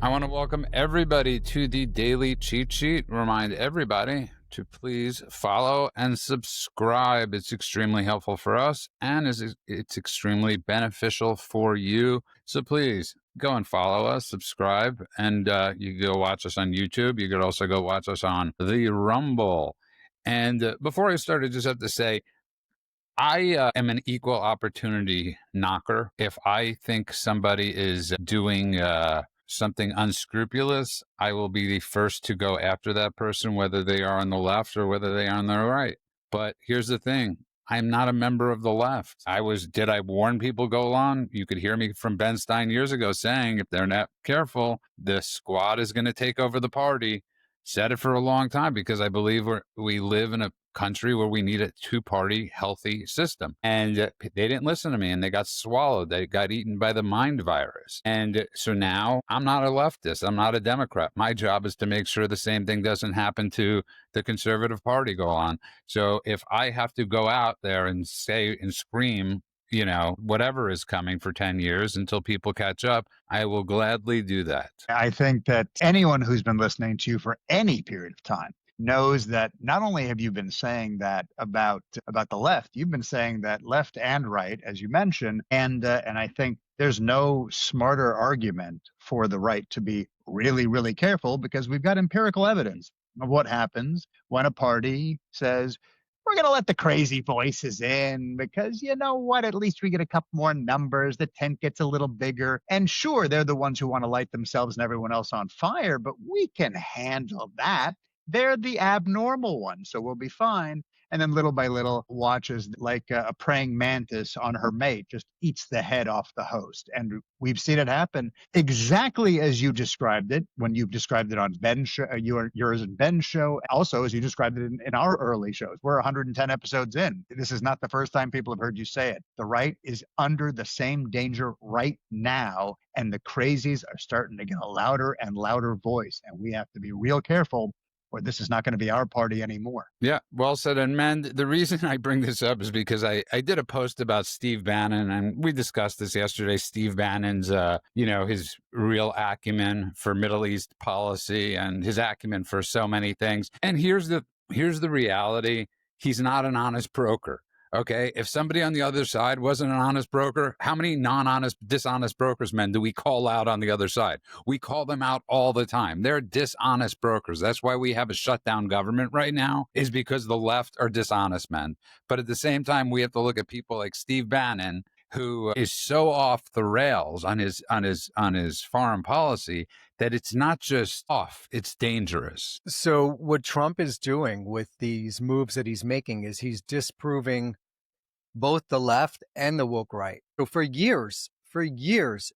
I want to welcome everybody to the Daily Cheat Sheet. Remind everybody to please follow and subscribe. It's extremely helpful for us and it's extremely beneficial for you. So please go and follow us, subscribe, and you can go watch us on YouTube. You could also go watch us on the Rumble. And before I start, I just have to say, I am an equal opportunity knocker. If I think somebody is doing something unscrupulous, I will be the first to go after that person, whether they are on the left or whether they are on the right. But here's the thing. I'm not a member of the left. Did I warn people go along? You could hear me from Ben Stein years ago saying, if they're not careful, the squad is going to take over the party. Said it for a long time because I believe we live in a country where we need a two-party healthy system. And they didn't listen to me and they got swallowed. They got eaten by the mind virus. And so now I'm not a leftist. I'm not a Democrat. My job is to make sure the same thing doesn't happen to the conservative party go on. So if I have to go out there and say and scream, whatever is coming for 10 years until people catch up, I will gladly do that. I think that anyone who's been listening to you for any period of time knows that not only have you been saying that about the left, you've been saying that left and right, as you mentioned, and I think there's no smarter argument for the right to be really, really careful because we've got empirical evidence of what happens when a party says, we're going to let the crazy voices in because you know what? At least we get a couple more numbers. The tent gets a little bigger. And sure, they're the ones who want to light themselves and everyone else on fire, but we can handle that. They're the abnormal ones, so we'll be fine. And then little by little watches like a praying mantis on her mate just eats the head off the host. And we've seen it happen exactly as you described it when you've described it on Ben's show, yours and Ben's show. Also, as you described it in our early shows. We're 110 episodes in. This is not the first time people have heard you say it. The right is under the same danger right now. And the crazies are starting to get a louder and louder voice. And we have to be real careful or this is not going to be our party anymore. Yeah, well said. And man, the reason I bring this up is because I did a post about Steve Bannon, and we discussed this yesterday. Steve Bannon's, his real acumen for Middle East policy and his acumen for so many things. And here's the reality. He's not an honest broker. Okay, if somebody on the other side wasn't an honest broker, how many non-honest, dishonest brokers, men, do we call out on the other side? We call them out all the time. They're dishonest brokers. That's why we have a shutdown government right now, is because the left are dishonest men. But at the same time, we have to look at people like Steve Bannon, who is so off the rails on his foreign policy that it's not just off, it's dangerous. So what Trump is doing with these moves that he's making is he's disproving both the left and the woke right. So for years,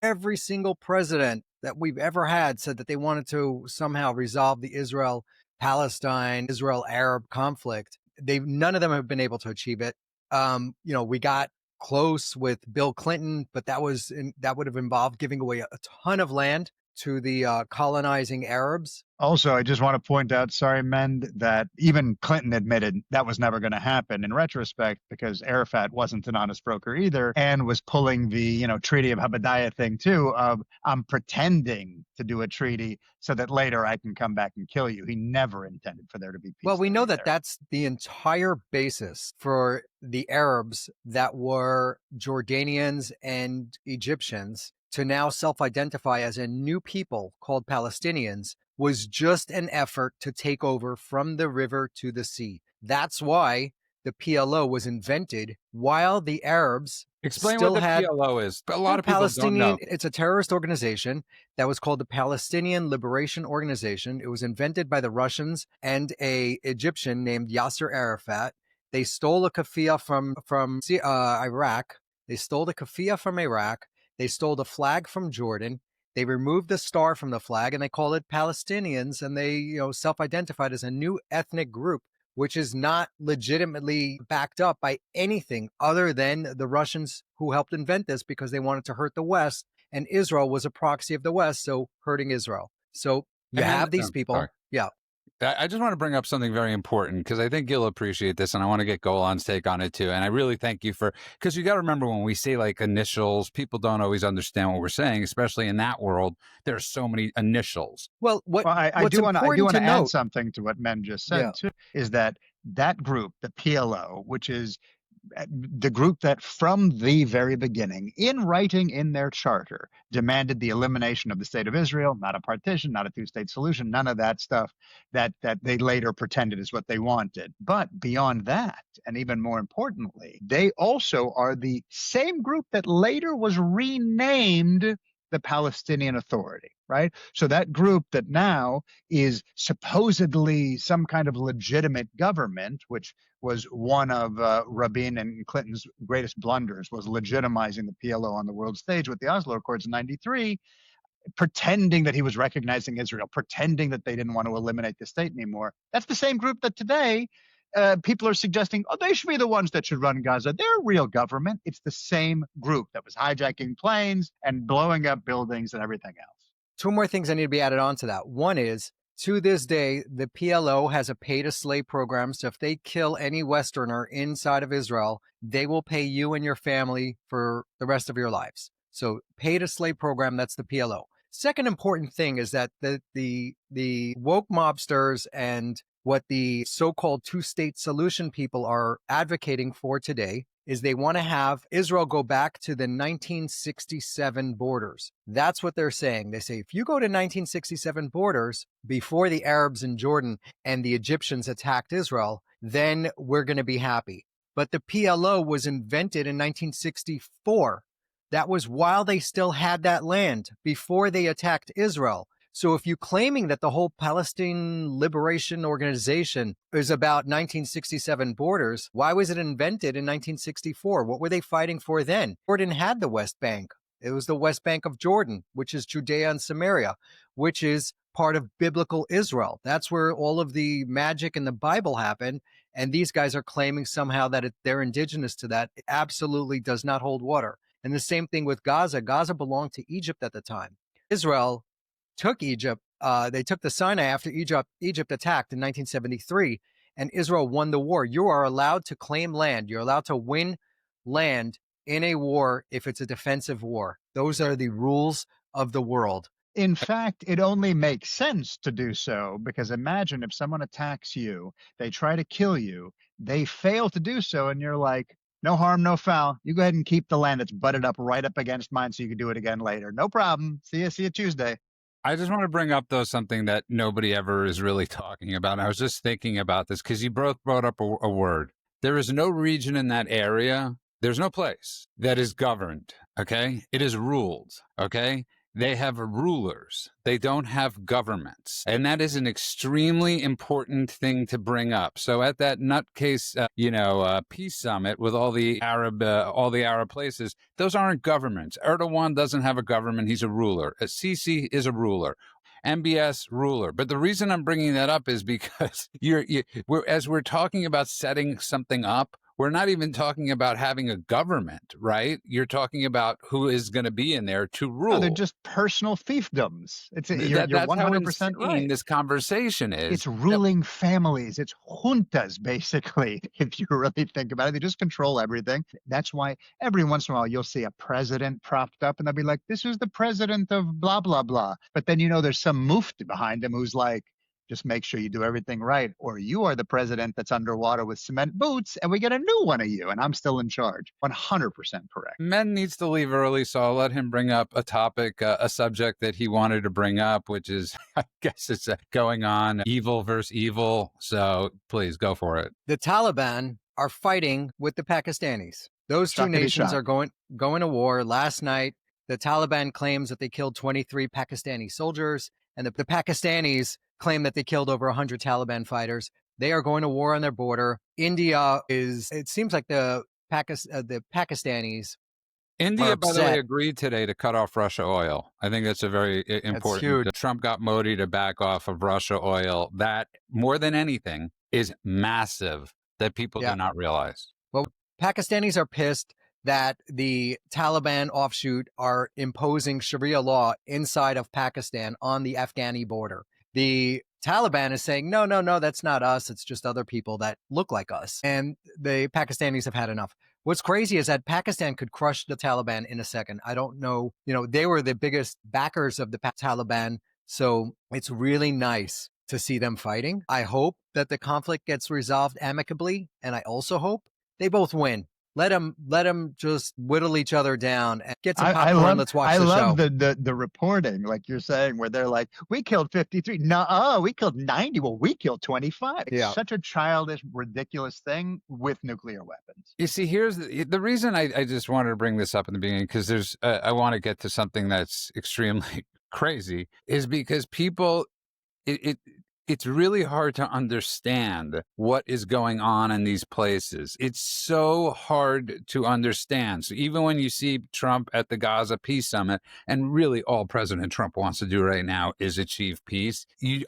every single president that we've ever had said that they wanted to somehow resolve the Israel-Palestine, Israel-Arab conflict. None of them have been able to achieve it. We got close with Bill Clinton, but that would have involved giving away a ton of land to the colonizing Arabs. Also, I just want to point out, sorry, Mend, that even Clinton admitted that was never going to happen in retrospect because Arafat wasn't an honest broker either and was pulling the, Treaty of Habadiah thing too of I'm pretending to do a treaty so that later I can come back and kill you. He never intended for there to be peace. Well, we know that that's the entire basis for the Arabs that were Jordanians and Egyptians to now self-identify as a new people called Palestinians was just an effort to take over from the river to the sea. That's why the PLO was invented while the Arabs Explain still what the had PLO is. A lot of people don't know. It's a terrorist organization that was called the Palestinian Liberation Organization. It was invented by the Russians and a Egyptian named Yasser Arafat. They stole a keffiyeh from Iraq. They stole the keffiyeh from Iraq. They stole the flag from Jordan. They removed the star from the flag and they called it Palestinians. And they, self-identified as a new ethnic group, which is not legitimately backed up by anything other than the Russians who helped invent this because they wanted to hurt the West. And Israel was a proxy of the West, so hurting Israel. So you have these people. Sorry. Yeah. I just want to bring up something very important because I think you'll appreciate this, and I want to get Golan's take on it too. And I really thank you because you got to remember when we say like initials, people don't always understand what we're saying, especially in that world. There's so many initials. Well, Well, I what's do want important to to add note, something to what Men just yeah, said too, is that that group, the PLO, which is the group that from the very beginning, in writing in their charter, demanded the elimination of the state of Israel, not a partition, not a two-state solution, none of that stuff that they later pretended is what they wanted. But beyond that, and even more importantly, they also are the same group that later was renamed the Palestinian Authority, right? So that group that now is supposedly some kind of legitimate government, which was one of Rabin and Clinton's greatest blunders, was legitimizing the PLO on the world stage with the Oslo Accords in '93, pretending that he was recognizing Israel, pretending that they didn't want to eliminate the state anymore. That's the same group that today people are suggesting, oh, they should be the ones that should run Gaza. They're a real government. It's the same group that was hijacking planes and blowing up buildings and everything else. two more things I need to be added on to that. One is, to this day, the PLO has a pay-to-slay program. So if they kill any Westerner inside of Israel, they will pay you and your family for the rest of your lives. So pay-to-slay program, that's the PLO. Second important thing is that the woke mobsters and what the so-called two-state solution people are advocating for today is they want to have Israel go back to the 1967 borders. That's what they're saying. They say, if you go to 1967 borders before the Arabs in Jordan and the Egyptians attacked Israel, then we're going to be happy. But the PLO was invented in 1964. That was while they still had that land before they attacked Israel. So if you're claiming that the whole Palestine Liberation Organization is about 1967 borders, why was it invented in 1964? What were they fighting for then? Jordan had the West Bank. It was the West Bank of Jordan, which is Judea and Samaria, which is part of biblical Israel. That's where all of the magic in the Bible happened. And these guys are claiming somehow that they're indigenous to that. It absolutely does not hold water. And the same thing with Gaza. Gaza belonged to Egypt at the time. Israel took Egypt. They took the Sinai after Egypt attacked in 1973, and Israel won the war. You are allowed to claim land. You're allowed to win land in a war if it's a defensive war. Those are the rules of the world. In fact, it only makes sense to do so because imagine if someone attacks you, they try to kill you, they fail to do so, and you're like, no harm, no foul. You go ahead and keep the land that's butted up right up against mine so you can do it again later. No problem. See you Tuesday. I just want to bring up, though, something that nobody ever is really talking about. And I was just thinking about this because you both brought up a word. There is no region in that area. There's no place that is governed. Okay. It is ruled. Okay. They have rulers. They don't have governments. And that is an extremely important thing to bring up. So at that nutcase, peace summit with all the Arab places, those aren't governments. Erdogan doesn't have a government. He's a ruler. Sisi is a ruler. MBS ruler. But the reason I'm bringing that up is because as we're talking about setting something up, we're not even talking about having a government, right? You're talking about who is going to be in there to rule. No, they're just personal fiefdoms. You're That's 100% how insane right. this conversation is. It's ruling families. It's juntas, basically, if you really think about it. They just control everything. That's why every once in a while you'll see a president propped up and they'll be like, this is the president of blah, blah, blah. But then, there's some mufti behind him who's like, just make sure you do everything right, or you are the president that's underwater with cement boots, and we get a new one of you, and I'm still in charge. 100% correct. Men needs to leave early, so I'll let him bring up a topic, a subject that he wanted to bring up, which is, I guess it's going on, evil versus evil. So please go for it. The Taliban are fighting with the Pakistanis. Those two nations are going to war. Last night, the Taliban claims that they killed 23 Pakistani soldiers, and the Pakistanis claim that they killed over 100 Taliban fighters. They are going to war on their border. It seems like the Pakistanis. India, by the way, agreed today to cut off Russia oil. I think that's a very important. Trump got Modi to back off of Russia oil. That, more than anything, is massive that people do not realize. Well, Pakistanis are pissed that the Taliban offshoot are imposing Sharia law inside of Pakistan on the Afghani border. The Taliban is saying, no, no, no, that's not us. It's just other people that look like us. And the Pakistanis have had enough. What's crazy is that Pakistan could crush the Taliban in a second. I don't know. They were the biggest backers of the Taliban. So it's really nice to see them fighting. I hope that the conflict gets resolved amicably. And I also hope they both win. Let them just whittle each other down and get some popcorn. Let's watch the show. I love the reporting, like you're saying, where they're like, we killed 53. No, we killed 90. Well, we killed 25. It's such a childish, ridiculous thing with nuclear weapons. You see, here's the reason I just wanted to bring this up in the beginning, because I want to get to something that's extremely crazy, is because people, it's really hard to understand what is going on in these places. It's so hard to understand. So even when you see Trump at the Gaza Peace Summit, and really all President Trump wants to do right now is achieve peace, you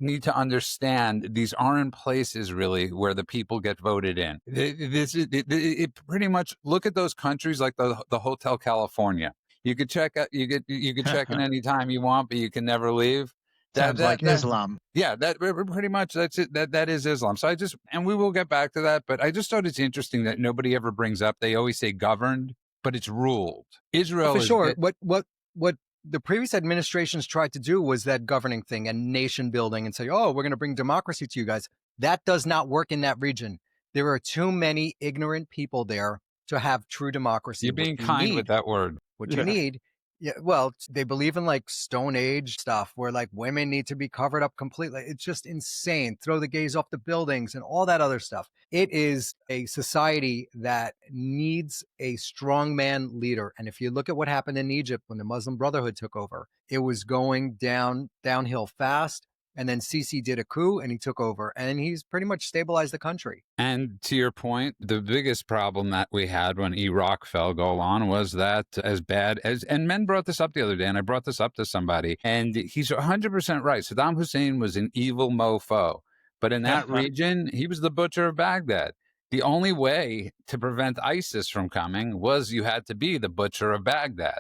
need to understand these aren't places really where the people get voted in. It pretty much, look at those countries like the Hotel California. You could check out, you could check in any time you want, but you can never leave. Sounds like Islam. Yeah, that pretty much, that's it. That is Islam. So and we will get back to that, but I just thought it's interesting that nobody ever brings up. They always say governed, but it's ruled. Israel for sure. What the previous administrations tried to do was that governing thing and nation building and say, oh, we're going to bring democracy to you guys. That does not work in that region. There are too many ignorant people there to have true democracy. You're being kind with that word. What you need. Yeah, well, they believe in like Stone Age stuff where like women need to be covered up completely. It's just insane. Throw the gays off the buildings and all that other stuff. It is a society that needs a strongman leader. And if you look at what happened in Egypt when the Muslim Brotherhood took over, it was going downhill fast. And then Sisi did a coup and he took over and he's pretty much stabilized the country. And to your point, the biggest problem that we had when Iraq fell, go on, was that as bad as, and men brought this up the other day, and I brought this up to somebody, and he's 100% right. Saddam Hussein was an evil mofo, but in that region, he was the butcher of Baghdad. The only way to prevent ISIS from coming was you had to be the butcher of Baghdad.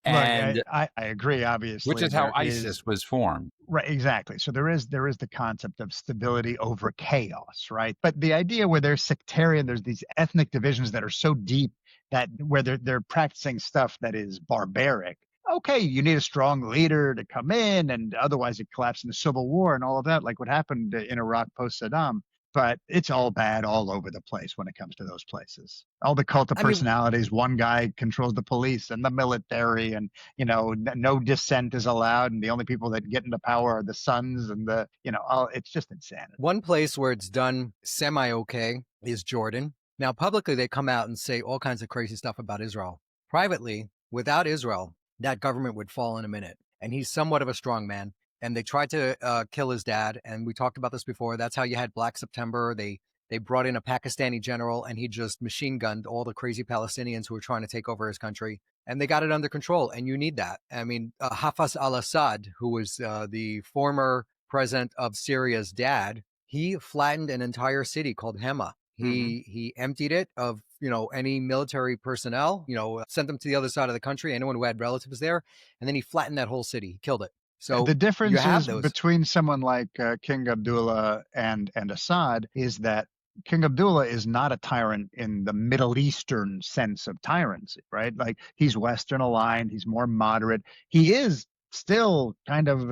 And I agree, obviously. Which is how ISIS was formed. Right, exactly. So there is the concept of stability over chaos, right? But the idea where there's sectarian, there's these ethnic divisions that are so deep that where they're practicing stuff that is barbaric. Okay, you need a strong leader to come in, and otherwise it collapses into civil war and all of that, like what happened in Iraq post Saddam. But it's all bad all over the place when it comes to those places. All the cult of personalities. One guy controls the police and the military, and no dissent is allowed, and the only people that get into power are the sons, and it's just insanity. One place where it's done semi-okay is Jordan. Now, publicly, they come out and say all kinds of crazy stuff about Israel. Privately, without Israel, that government would fall in a minute. And he's somewhat of a strong man. And they tried to kill his dad. And we talked about this before. That's how you had Black September. They brought in a Pakistani general, and he just machine gunned all the crazy Palestinians who were trying to take over his country. And they got it under control. And you need that. I mean, Hafez al-Assad, who was the former president of Syria's dad, he flattened an entire city called Hema. He emptied it of any military personnel, sent them to the other side of the country, anyone who had relatives there, and then he flattened that whole city. He killed it. So the difference is between someone like King Abdullah and Assad is that King Abdullah is not a tyrant in the Middle Eastern sense of tyranny, right? Like, he's Western aligned, he's more moderate. He is still kind of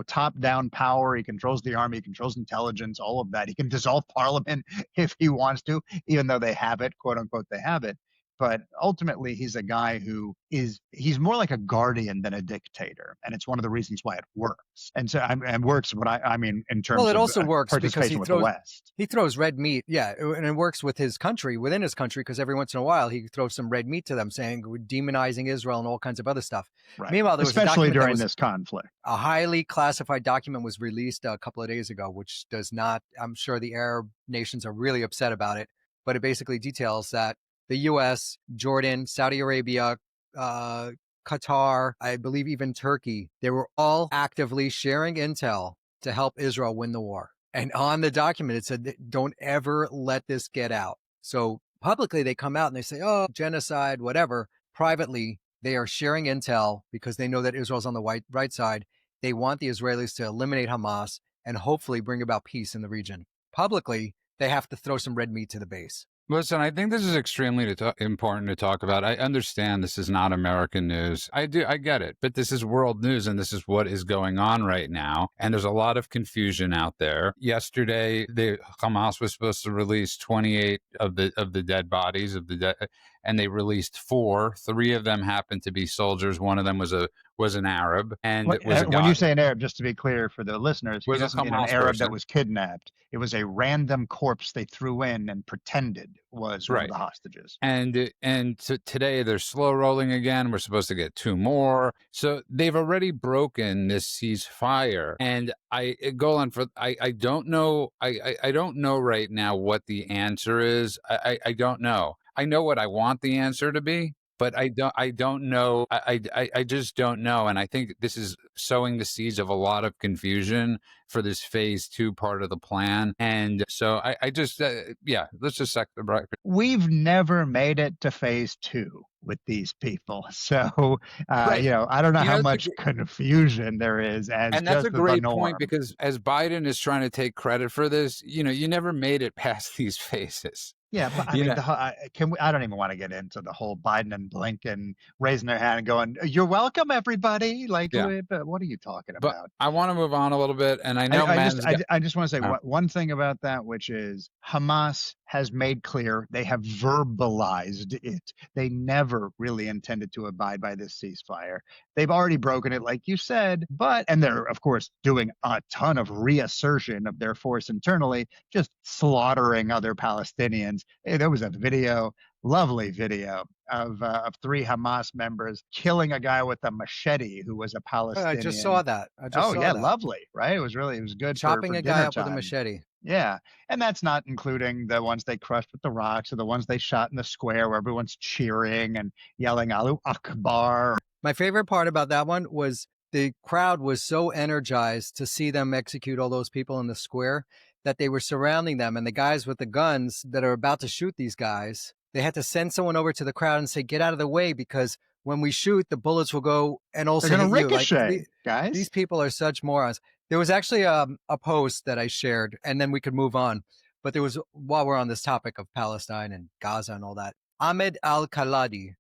top-down power. He controls the army, he controls intelligence, all of that. He can dissolve parliament if he wants to, even though they have it, quote unquote, they have it. But ultimately, he's a guy he's more like a guardian than a dictator. And it's one of the reasons why it works. And so, and works what I mean in terms of it also works because with the West. He throws red meat. Yeah. And it works with his country, within his country, because every once in a while he throws some red meat to them, saying we're demonizing Israel and all kinds of other stuff. Right. Meanwhile, there was especially during this conflict. A highly classified document was released a couple of days ago, which does not, I'm sure the Arab nations are really upset about it, but it basically details that the U.S., Jordan, Saudi Arabia, Qatar, I believe even Turkey, they were all actively sharing intel to help Israel win the war. And on the document, it said, don't ever let this get out. So publicly, they come out and they say, oh, genocide, whatever. Privately, they are sharing intel because they know that Israel's on the right side. They want the Israelis to eliminate Hamas. and hopefully bring about peace in the region. Publicly, they have to throw some red meat to the base. Listen, I think this is extremely important to talk about. I understand this is not American news. I get it. But this is world news, and this is what is going on right now. And there's a lot of confusion out there. Yesterday, Hamas was supposed to release 28 of the dead bodies of the dead, and they released 4. 3 of them happened to be soldiers. One of them was an Arab, and it was a When guy. you say an Arab, just to be clear for the listeners, he Was a doesn't mean an Hamas Arab that person. was kidnapped. It was a random corpse they threw in and pretended was one of Right. the hostages. And so today they're slow rolling again. We're supposed to get 2 more. So they've already broken this ceasefire. And I don't know. I don't know right now what the answer is. I don't know. I know what I want the answer to be, but I don't know. I just don't know. And I think this is sowing the seeds of a lot of confusion for this phase 2 part of the plan. And so I just, let's just set the record. We've never made it to phase 2 with these people. So, Right. I don't know how That's much confusion there is as And that's just a the great norm. point, because as Biden is trying to take credit for this, you never made it past these phases. Yeah, but I You mean, know, I don't even want to get into the whole Biden and Blinken raising their hand and going, "You're welcome, everybody." Like, yeah. but what are you talking But about? I want to move on a little bit, and I know I just want to say uh, one thing about that, which is Hamas has made clear, they have verbalized it. They never really intended to abide by this ceasefire. They've already broken it, like you said, and they're, of course, doing a ton of reassertion of their force internally, just slaughtering other Palestinians. Hey, there was a video, lovely video of 3 Hamas members killing a guy with a machete who was a I just saw Palestinian. that. Oh yeah, lovely, right? It was good for Chopping a guy dinner up with a time. machete. Yeah, and that's not including the ones they crushed with the rocks or the ones they shot in the square where everyone's cheering and yelling Allahu Akbar. My favorite part about that one was the crowd was so energized to see them execute all those people in the square that they were surrounding them. And the guys with the guns that are about to shoot these guys, they had to send someone over to the crowd and say, "Get out of the way, because when we shoot, the bullets will go and also They're going to hit you." ricochet, guys. These people are such morons. There was actually a post that I shared, and then we could move on. But there was, while we're on this topic of Palestine and Gaza and all that, Ahmed Al-Khaladi,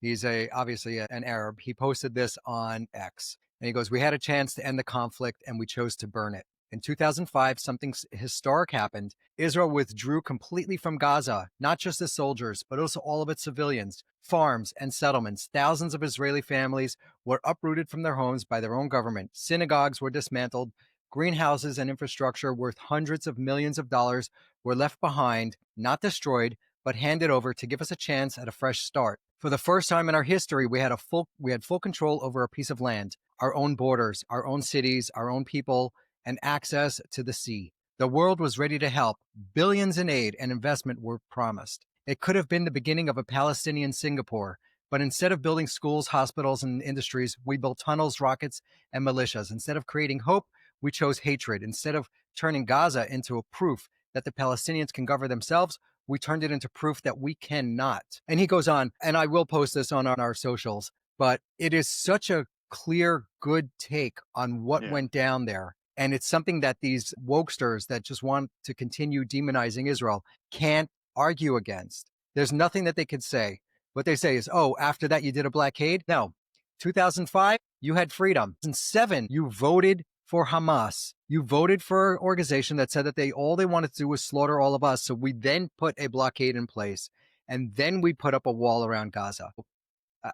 he's obviously an Arab. He posted this on X, and he goes, "We had a chance to end the conflict, and we chose to burn it. In 2005, something historic happened. Israel withdrew completely from Gaza, not just the soldiers, but also all of its civilians, farms, and settlements. Thousands of Israeli families were uprooted from their homes by their own government. Synagogues were dismantled. Greenhouses and infrastructure worth hundreds of millions of dollars were left behind, not destroyed, but handed over to give us a chance at a fresh start. For the first time in our history, we had full control over a piece of land, our own borders, our own cities, our own people, and access to the sea. The world was ready to help. Billions in aid and investment were promised. It could have been the beginning of a Palestinian Singapore, but instead of building schools, hospitals, and industries, we built tunnels, rockets, and militias. Instead of creating hope, we chose hatred. Instead of turning Gaza into a proof that the Palestinians can govern themselves, we turned it into proof that we cannot." And he goes on, and I will post this on our socials, but it is such a clear, good take on what went down there. And it's something that these wokesters that just want to continue demonizing Israel can't argue against. There's nothing that they could say. What they say is, "Oh, after that, you did a blockade." No. 2005, you had freedom. In 2007, you voted for Hamas. You voted for an organization that said that all they wanted to do was slaughter all of us. So we then put a blockade in place, and then we put up a wall around Gaza.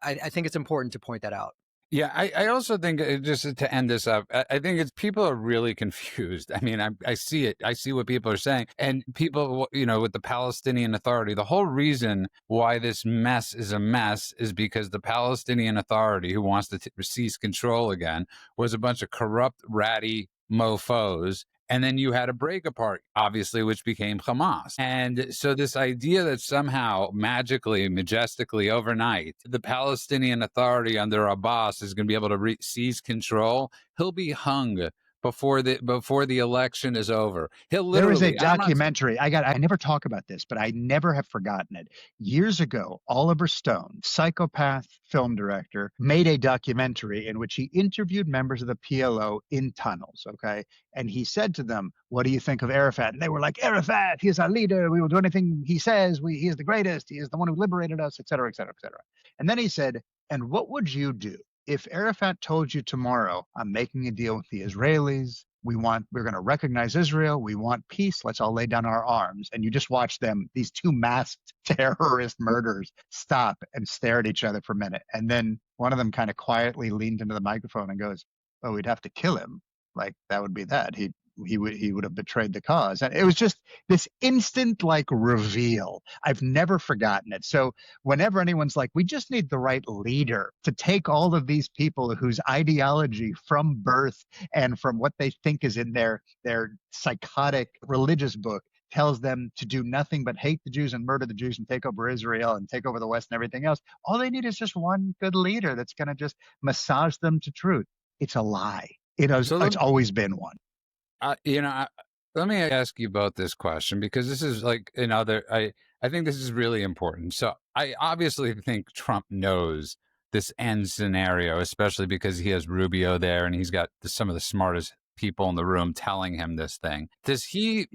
I think it's important to point that out. Yeah, I also think, just to end this up, I think it's people are really confused. I mean, I see it. I see what people are saying. And people, with the Palestinian Authority, the whole reason why this mess is a mess is because the Palestinian Authority, who wants to seize control again, was a bunch of corrupt, ratty mofos. And then you had a break apart, obviously, which became Hamas. And so this idea that somehow, magically, majestically, overnight, the Palestinian Authority under Abbas is going to be able to seize control, he'll be hung before the election is over. He'll There was a literally, and I'm not. documentary. I never talk about this, but I never have forgotten it. Years ago, Oliver Stone, psychopath film director, made a documentary in which he interviewed members of the PLO in tunnels. Okay. And he said to them, "What do you think of Arafat?" And they were like, "Arafat, he is our leader. We will do anything he says. He is the greatest. He is the one who liberated us, et cetera, et cetera, et cetera." And then he said, "And what would you do if Arafat told you tomorrow, I'm making a deal with the Israelis. We're going to recognize Israel. We want peace. Let's all lay down our arms." And you just watch them, these two masked terrorist murderers, stop and stare at each other for a minute. And then one of them kind of quietly leaned into the microphone and goes, "Oh, we'd have to kill him. Like that would be that. He would have betrayed the cause." And it was just this instant like reveal. I've never forgotten it. So whenever anyone's like, we just need the right leader to take all of these people whose ideology from birth and from what they think is in their psychotic religious book tells them to do nothing but hate the Jews and murder the Jews and take over Israel and take over the West and everything else. All they need is just one good leader that's going to just massage them to truth. It's a lie. It's always been one. Let me ask you about this question, because this is like another. I think this is really important. So I obviously think Trump knows this end scenario, especially because he has Rubio there and he's got some of the smartest people in the room telling him this thing. Does he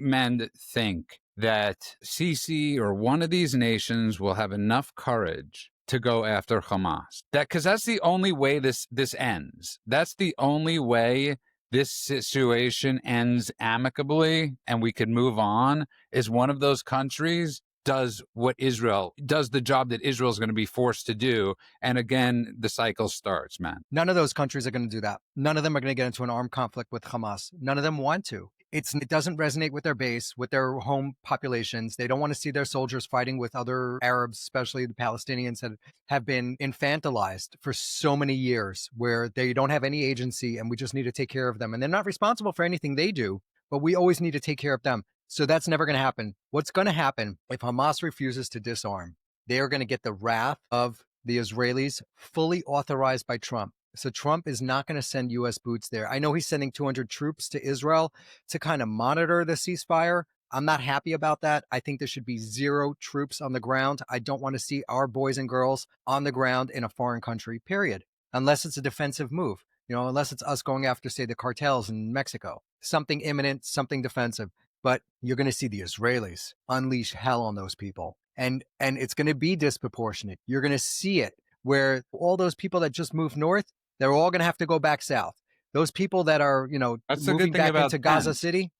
think that Sisi or one of these nations will have enough courage to go after Hamas? Because that's the only way this ends. That's the only way this situation ends amicably and we can move on, is one of those countries does the job that Israel is going to be forced to do. And again, the cycle starts, man. None of those countries are going to do that. None of them are going to get into an armed conflict with Hamas. None of them want to. It doesn't resonate with their base, with their home populations. They don't want to see their soldiers fighting with other Arabs, especially the Palestinians that have been infantilized for so many years, where they don't have any agency and we just need to take care of them. And they're not responsible for anything they do, but we always need to take care of them. So that's never going to happen. What's going to happen if Hamas refuses to disarm? They are going to get the wrath of the Israelis, fully authorized by Trump. So Trump is not going to send U.S. boots there. I know he's sending 200 troops to Israel to kind of monitor the ceasefire. I'm not happy about that. I think there should be 0 troops on the ground. I don't want to see our boys and girls on the ground in a foreign country, period, unless it's a defensive move. Unless it's us going after, say, the cartels in Mexico, something imminent, something defensive. But you're going to see the Israelis unleash hell on those people. And it's going to be disproportionate. You're going to see it where all those people that just moved north, they're all going to have to go back south. Those people that are, That's the moving good thing back about into Gaza City,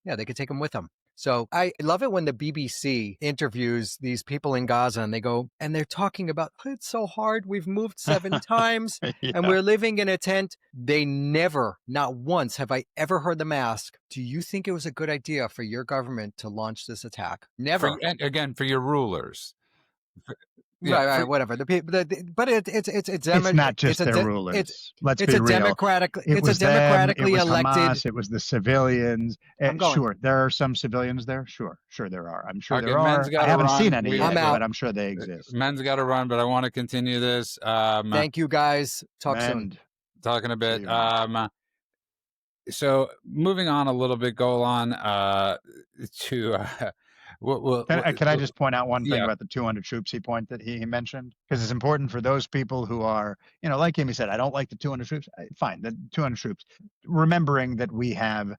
yeah, they could take them with them. So I love it when the BBC interviews these people in Gaza and they go, and they're talking about, it's so hard. We've moved 7 times and we're living in a tent. They never, not once have I ever heard them ask, do you think it was a good idea for your government to launch this attack? Never. For your rulers. Right, whatever. But It's not just their rulers. Let's be real. It's a democratically elected. Hamas, it was the civilians. Sure, there are some civilians there. Sure, there are. I'm sure there are. I haven't seen any yet, but I'm sure they exist. Men's got to run, but I want to continue this. Thank you, guys. Talk soon. Talking a bit. So moving on a little bit, Golan, to. Can I just point out one thing about the 200 troops that he mentioned? Because it's important for those people who are, like Amy said, I don't like the 200 troops. Fine, the 200 troops. Remembering that we have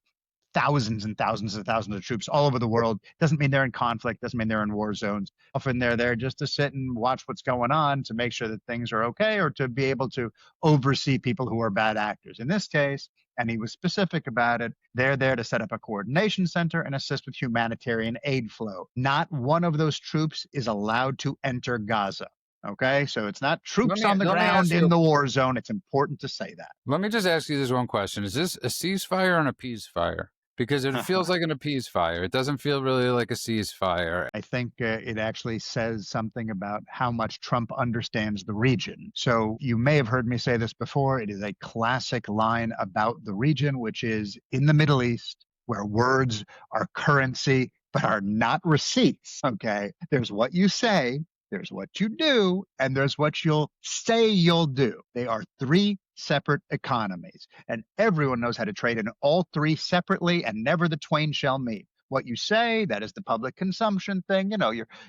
thousands and thousands and thousands of troops all over the world doesn't mean they're in conflict, doesn't mean they're in war zones. Often they're there just to sit and watch what's going on, to make sure that things are okay, or to be able to oversee people who are bad actors. In this case, and he was specific about it, they're there to set up a coordination center and assist with humanitarian aid flow. Not one of those troops is allowed to enter Gaza. Okay, so it's not troops on the ground in the war zone. It's important to say that. Let me just ask you this one question. Is this a ceasefire or an appease fire? Because it feels like an appease fire. It doesn't feel really like a ceasefire. I think it actually says something about how much Trump understands the region. So you may have heard me say this before. It is a classic line about the region, which is in the Middle East, where words are currency but are not receipts. Okay, there's what you say, there's what you do, and there's what you'll say you'll do. They are 3 separate economies, and everyone knows how to trade in all three separately, and never the twain shall meet. What you say, that is the public consumption thing,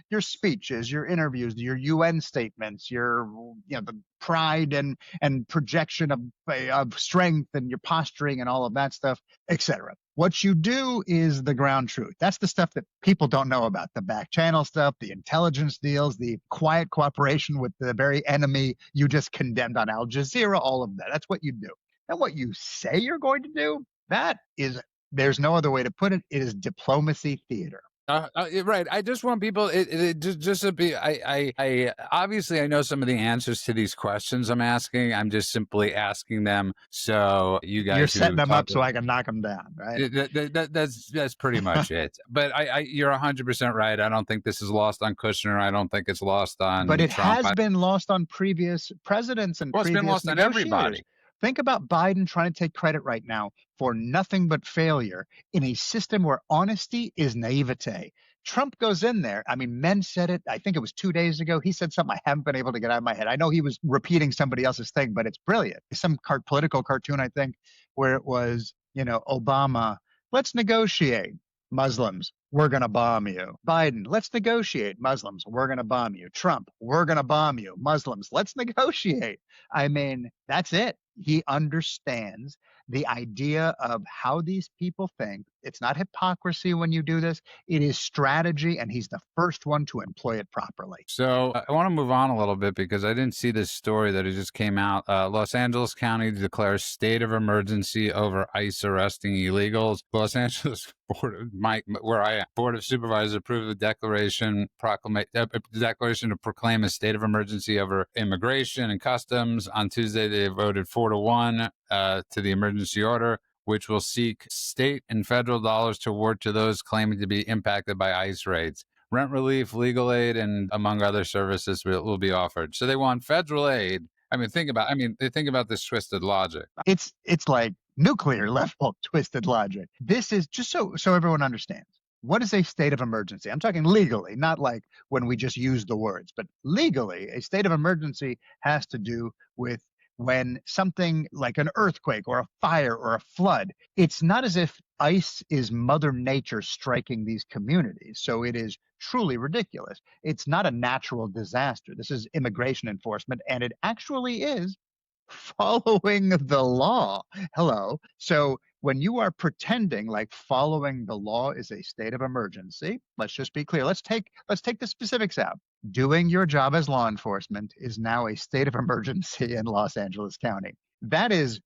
your speeches, your interviews, your UN statements, your the pride and projection of strength, and your posturing and all of that stuff, etc. What you do is the ground truth. That's the stuff that people don't know about, the back channel stuff, the intelligence deals, the quiet cooperation with the very enemy you just condemned on Al Jazeera, all of that. That's what you do. And what you say you're going to do, that is, there's no other way to put it, it is diplomacy theater. Right. I just want people just to be. I obviously I know some of the answers to these questions I'm asking. I'm just simply asking them so you guys. You're setting them up so I can knock them down, right? That's pretty much it. But you're 100% right. I don't think this is lost on Kushner. I don't think it's lost on. But it Trump. has been lost on previous presidents and Well, it's previous been lost on everybody. Think about Biden trying to take credit right now for nothing but failure in a system where honesty is naivete. Trump goes in there. I mean, Men said it. I think it was 2 days ago. He said something I haven't been able to get out of my head. I know he was repeating somebody else's thing, but it's brilliant. Some political cartoon, I think, where it was, Obama, let's negotiate. Muslims, we're going to bomb you. Biden, let's negotiate. Muslims, we're going to bomb you. Trump, we're going to bomb you. Muslims, let's negotiate. I mean, that's it. He understands the idea of how these people think. It's not hypocrisy when you do this. It is strategy, and he's the first one to employ it properly. So I want to move on a little bit because I didn't see this story that it just came out. Los Angeles County declares state of emergency over ICE arresting illegals. Los Angeles Board of Supervisors approved the declaration to proclaim a state of emergency over immigration and customs. On Tuesday, they voted 4-1 to the emergency order, which will seek state and federal dollars to award to those claiming to be impacted by ICE raids. Rent relief, legal aid, and among other services will be offered. So they want federal aid. They think about this twisted logic. It's like nuclear level twisted logic. This is just so everyone understands. What is a state of emergency? I'm talking legally, not like when we just use the words, but legally, a state of emergency has to do with when something like an earthquake or a fire or a flood, it's not as if ICE is Mother Nature striking these communities. So it is truly ridiculous. It's not a natural disaster. This is immigration enforcement, and it actually is following the law. Hello. So when you are pretending like following the law is a state of emergency, let's just be clear. Let's take the specifics out. Doing your job as law enforcement is now a state of emergency in Los Angeles County. That is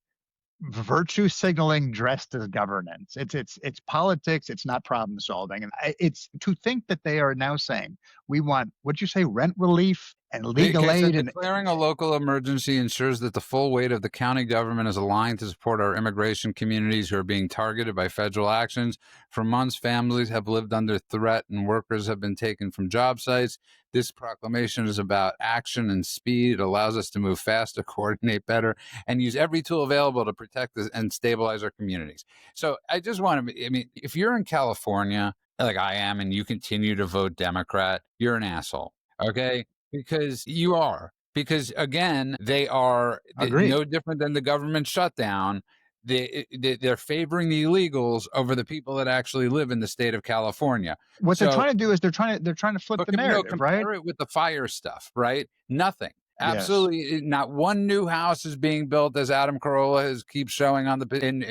virtue signaling dressed as governance. It's politics. It's not problem solving. And it's to think that they are now saying we want, what'd you say, rent relief and legal aid. And declaring a local emergency ensures that the full weight of the county government is aligned to support our immigration communities who are being targeted by federal actions. For months, families have lived under threat and workers have been taken from job sites. This proclamation is about action and speed. It allows us to move faster, coordinate better, and use every tool available to protect and stabilize our communities. So I just want to, if you're in California, like I am, and you continue to vote Democrat, you're an asshole, okay? Because you are. Because, again, they are no different than the government shutdown. They're favoring the illegals over the people that actually live in the state of California. What they're trying to do is they're trying to flip the narrative, compare it with the fire stuff, right? Nothing. Absolutely, yes. Not one new house is being built, as Adam Carolla keeps showing in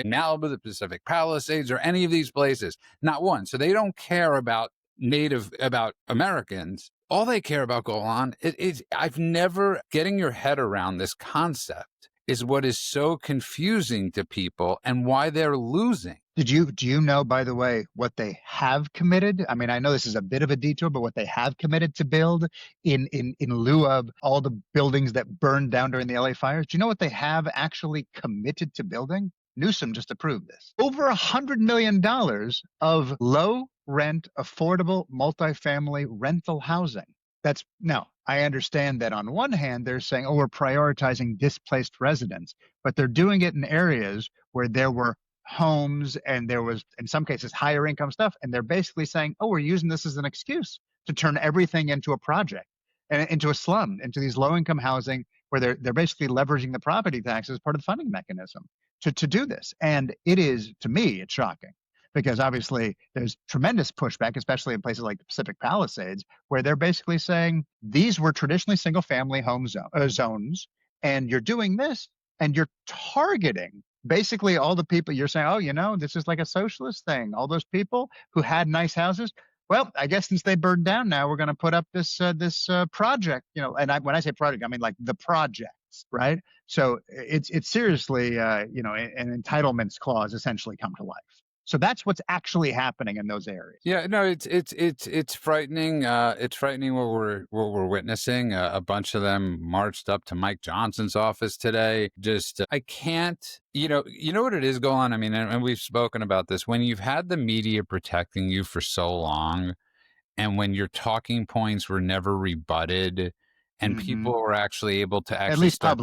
Malibu, the Pacific Palisades, or any of these places. Not one. So they don't care about Americans. All they care about, Golan, I've never getting your head around this concept is what is so confusing to people and why they're losing. Do you know, by the way, what they have committed? I know this is a bit of a detour, but what they have committed to build in lieu of all the buildings that burned down during the LA fires? Do you know what they have actually committed to building? Newsom just approved this. Over $100 million of low rent, affordable, multifamily rental housing. Now, I understand that on one hand, they're saying, we're prioritizing displaced residents, but they're doing it in areas where there were homes and there was, in some cases, higher income stuff. And they're basically saying, we're using this as an excuse to turn everything into a project and into a slum, into these low income housing where they're basically leveraging the property tax as part of the funding mechanism to do this. And it is, to me, it's shocking because obviously there's tremendous pushback, especially in places like the Pacific Palisades, where they're basically saying these were traditionally single family home zones, and you're doing this and you're targeting basically all the people. You're saying, oh, this is like a socialist thing. All those people who had nice houses. Well, I guess since they burned down now, we're going to put up this project, and when I say project, I mean like the projects, right? So it's seriously, an entitlements clause essentially come to life. So that's what's actually happening in those areas. Yeah, no, it's frightening. It's frightening what we're witnessing. A bunch of them marched up to Mike Johnson's office today. Just I can't. You know what it is going on. I mean, and we've spoken about this. When you've had the media protecting you for so long, and when your talking points were never rebutted, and people were actually able to At actually least start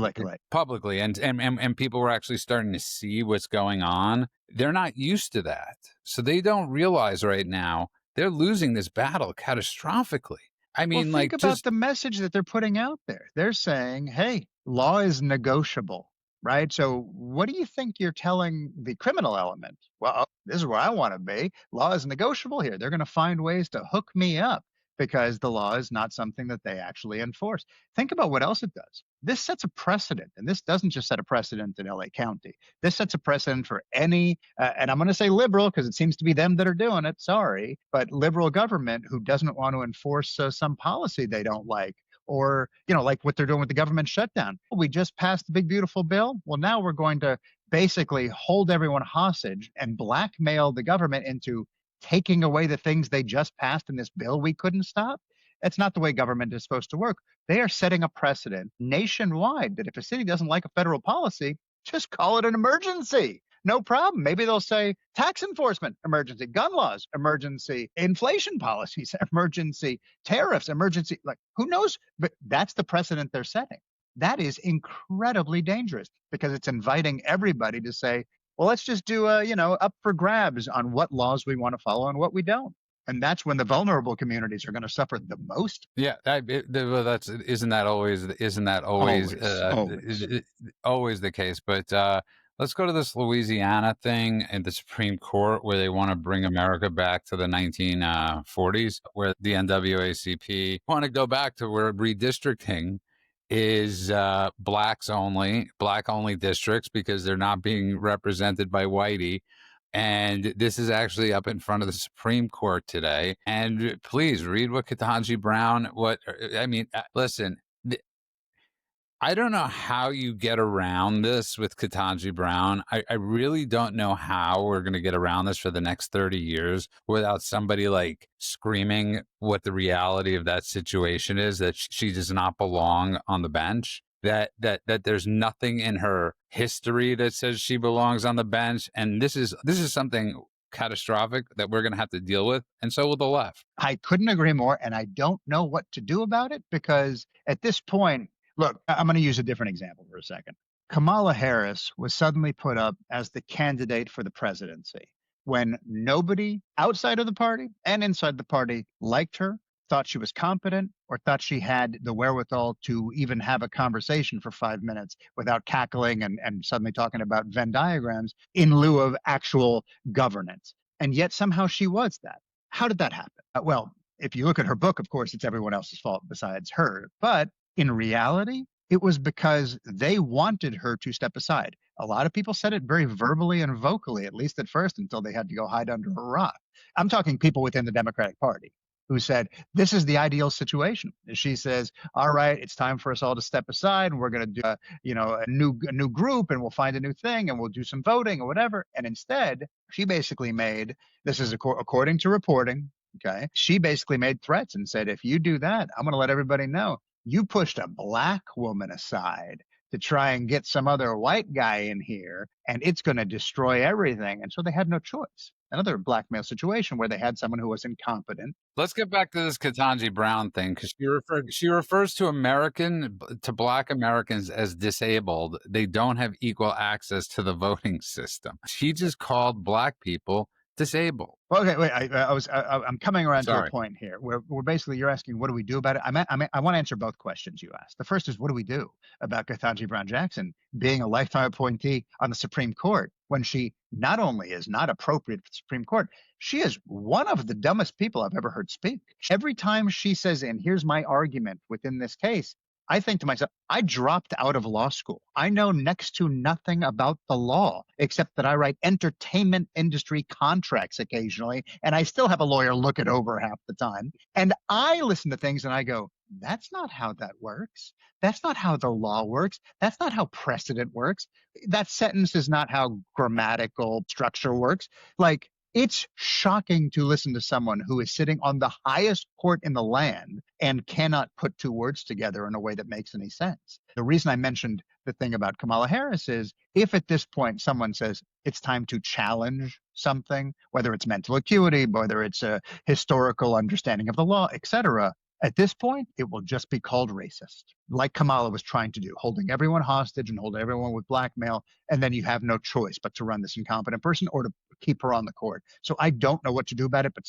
publicly, and people were actually starting to see what's going on, they're not used to that. So they don't realize right now they're losing this battle catastrophically. I Well, mean, think like, about just the message that they're putting out there. They're saying, hey, law is negotiable, right? So what do you think you're telling the criminal element? Well, this is where I want to be. Law is negotiable here. They're going to find ways to hook me up because the law is not something that they actually enforce. Think about what else it does. This sets a precedent, and this doesn't just set a precedent in LA County. This sets a precedent for any, and I'm going to say liberal because it seems to be them that are doing it. Sorry, but liberal government who doesn't want to enforce some policy they don't like, or like what they're doing with the government shutdown. We just passed the big beautiful bill. Well, now we're going to basically hold everyone hostage and blackmail the government into taking away the things they just passed in this bill we couldn't stop. That's not the way government is supposed to work. They are setting a precedent nationwide that if a city doesn't like a federal policy, just call it an emergency. No problem. Maybe they'll say tax enforcement, emergency, gun laws, emergency, inflation policies, emergency, tariffs, emergency. Like, who knows? But that's the precedent they're setting. That is incredibly dangerous because it's inviting everybody to say, well, let's just do up for grabs on what laws we want to follow and what we don't. And that's when the vulnerable communities are going to suffer the most. yeah, well, that's isn't that always always the case? But let's go to this Louisiana thing in the Supreme Court where they want to bring America back to the 1940s, where the NWACP want to go back to where redistricting is black only districts because they're not being represented by whitey. And this is actually up in front of the Supreme Court today. And please read what Ketanji Brown, listen, I don't know how you get around this with Ketanji Brown. I really don't know how we're going to get around this for the next 30 years without somebody like screaming what the reality of that situation is, that she does not belong on the bench, that there's nothing in her history that says she belongs on the bench. And this is something catastrophic that we're going to have to deal with. And so will the left. I couldn't agree more. And I don't know what to do about it because at this point, look, I'm going to use a different example for a second. Kamala Harris was suddenly put up as the candidate for the presidency when nobody outside of the party and inside the party liked her, thought she was competent, or thought she had the wherewithal to even have a conversation for 5 minutes without cackling and suddenly talking about Venn diagrams in lieu of actual governance. And yet somehow she was that. How did that happen? Well, if you look at her book, of course, it's everyone else's fault besides her. But in reality, it was because they wanted her to step aside. A lot of people said it very verbally and vocally, at least at first, until they had to go hide under a rock. I'm talking people within the Democratic Party who said, this is the ideal situation. She says, all right, it's time for us all to step aside and we're going to do a new group and we'll find a new thing and we'll do some voting or whatever. And instead, she basically made, this is according to reporting, okay, she basically made threats and said, if you do that, I'm going to let everybody know you pushed a black woman aside to try and get some other white guy in here, and it's going to destroy everything. And so they had no choice. Another blackmail situation where they had someone who was incompetent. Let's get back to this Ketanji Brown thing because she refers to black Americans as disabled. They don't have equal access to the voting system. She just called black people disabled. Well, okay, wait. I'm coming around to a Sorry. point here where basically you're asking, what do we do about it? I want to answer both questions you asked. The first is, what do we do about Ketanji Brown Jackson being a lifetime appointee on the Supreme Court when she not only is not appropriate for the Supreme Court, she is one of the dumbest people I've ever heard speak. Every time she says, and here's my argument within this case, I think to myself, I dropped out of law school. I know next to nothing about the law except that I write entertainment industry contracts occasionally, and I still have a lawyer look it over half the time. And I listen to things and I go, that's not how that works. That's not how the law works. That's not how precedent works. That sentence is not how grammatical structure works. Like, it's shocking to listen to someone who is sitting on the highest court in the land and cannot put two words together in a way that makes any sense. The reason I mentioned the thing about Kamala Harris is, if at this point someone says it's time to challenge something, whether it's mental acuity, whether it's a historical understanding of the law, etc., at this point, it will just be called racist, like Kamala was trying to do, holding everyone hostage and holding everyone with blackmail. And then you have no choice but to run this incompetent person or to keep her on the court. So I don't know what to do about it, but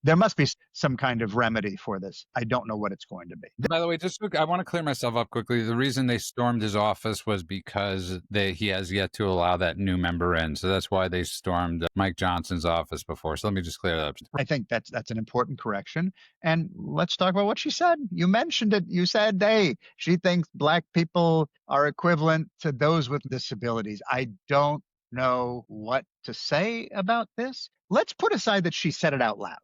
there must be some kind of remedy for this. I don't know what it's going to be. By the way, I want to clear myself up quickly. The reason they stormed his office was because he has yet to allow that new member in. So that's why they stormed Mike Johnson's office before. So let me just clear that up. I think that's an important correction. And let's talk about what she said. You mentioned it. You said, hey, she thinks black people are equivalent to those with disabilities. I don't know what to say about this. Let's put aside that she said it out loud.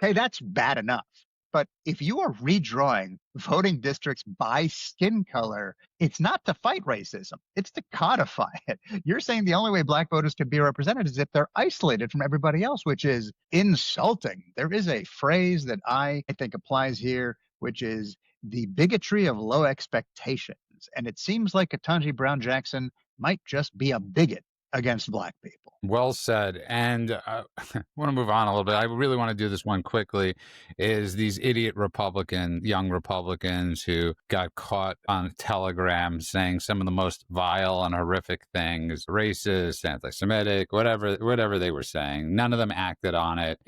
Okay, that's bad enough. But if you are redrawing voting districts by skin color, it's not to fight racism. It's to codify it. You're saying the only way black voters can be represented is if they're isolated from everybody else, which is insulting. There is a phrase that I think applies here, which is the bigotry of low expectations. And it seems like Ketanji Brown Jackson might just be a bigot against black people. Well said. And I want to move on a little bit. I really want to do this one quickly. Is these idiot young Republicans who got caught on Telegram saying some of the most vile and horrific things, racist, anti-Semitic, whatever they were saying. None of them acted on it,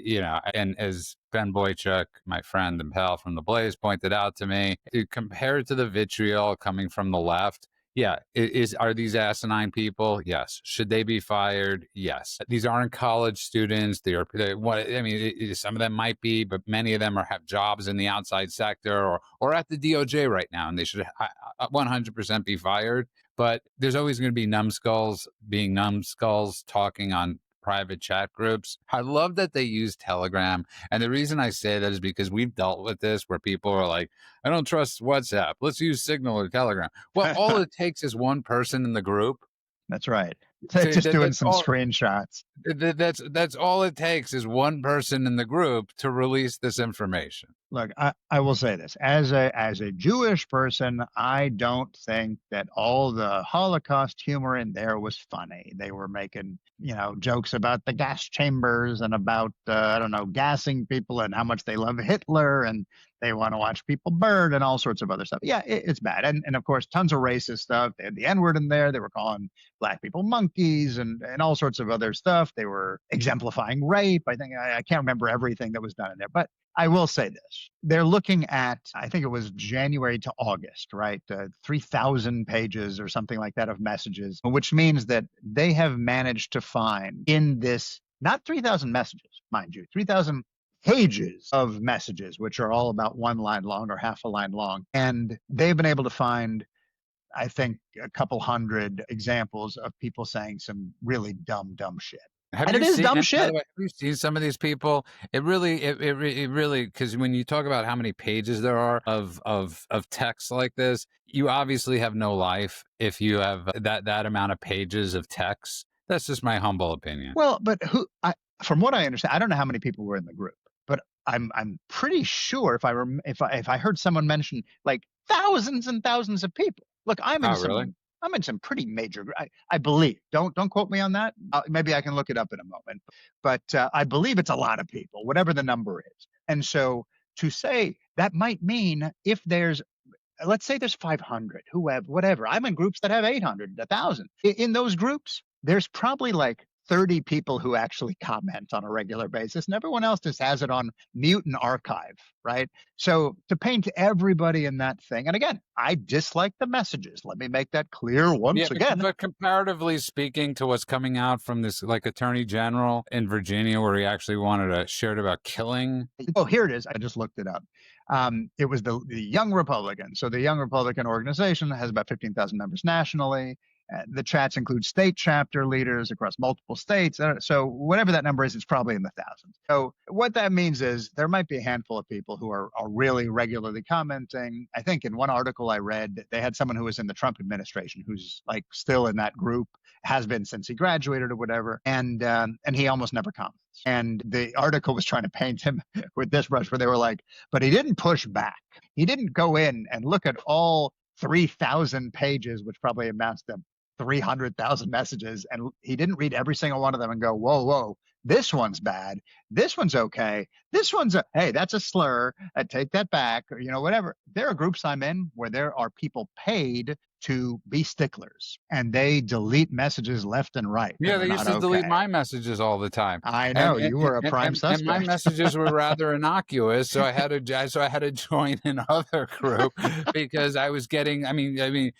and as Ben Boychuk, my friend and pal from the Blaze, pointed out to me, compared to the vitriol coming from the left, yeah, are these asinine people? Yes. Should they be fired? Yes. These aren't college students. Some of them might be, but many of them have jobs in the outside sector or at the DOJ right now, and they should 100% be fired. But there's always going to be numbskulls being numbskulls talking on private chat groups. I love that they use Telegram. And the reason I say that is because we've dealt with this where people are like, I don't trust WhatsApp. Let's use Signal or Telegram. Well, all it takes is one person in the group. That's right. Just doing some screenshots. That's all it takes is one person in the group to release this information. Look, I will say this. As a Jewish person, I don't think that all the Holocaust humor in there was funny. They were making, jokes about the gas chambers and about, gassing people and how much they love Hitler and they want to watch people burn and all sorts of other stuff. Yeah, it's bad. And of course, tons of racist stuff. They had the N-word in there. They were calling black people monkeys and all sorts of other stuff. They were exemplifying rape. I think I can't remember everything that was done in there, but I will say this. They're looking at, I think it was January to August, right? 3,000 pages or something like that of messages, which means that they have managed to find in this, not 3,000 messages, mind you, 3,000 pages of messages, which are all about one line long or half a line long. And they've been able to find, I think, a couple hundred examples of people saying some really dumb shit. And it is dumb shit. Have you seen some of these people? It really, because when you talk about how many pages there are of text like this, you obviously have no life if you have that amount of pages of text. That's just my humble opinion. Well, but from what I understand, I don't know how many people were in the group, but I'm pretty sure if I heard someone mention like thousands and thousands of people. Look, I'm in some pretty major, I believe. Don't quote me on that. Maybe I can look it up in a moment. But I believe it's a lot of people, whatever the number is. And so to say that might mean if let's say there's 500 who have whatever. I'm in groups that have 800, 1,000. In those groups, there's probably like 30 people who actually comment on a regular basis, and everyone else just has it on mute and archive, right? So to paint everybody in that thing, and again, I dislike the messages. Let me make that clear Yeah, once again. but comparatively speaking to what's coming out from this like attorney general in Virginia, where he actually wanted to share it about killing. Oh, here it is. I just looked it up. It was the Young Republican. So the Young Republican organization has about 15,000 members nationally. The chats include state chapter leaders across multiple states. So whatever that number is, it's probably in the thousands. So what that means is there might be a handful of people who are really regularly commenting. I think in one article I read, they had someone who was in the Trump administration who's like still in that group, has been since he graduated or whatever, and he almost never comments. And the article was trying to paint him with this brush, where they were like, but he didn't push back. He didn't go in and look at all 3,000 pages, which probably amounts to 300,000 messages. And he didn't read every single one of them and go, whoa, whoa, this one's bad. This one's okay. This one's hey, that's a slur. Take that back, or, whatever. There are groups I'm in where there are people paid to be sticklers, and they delete messages left and right. Yeah, they used to delete okay. my messages all the time. I know, you were a prime and suspect. my messages were rather innocuous, so I had to join another group because I was getting. I mean,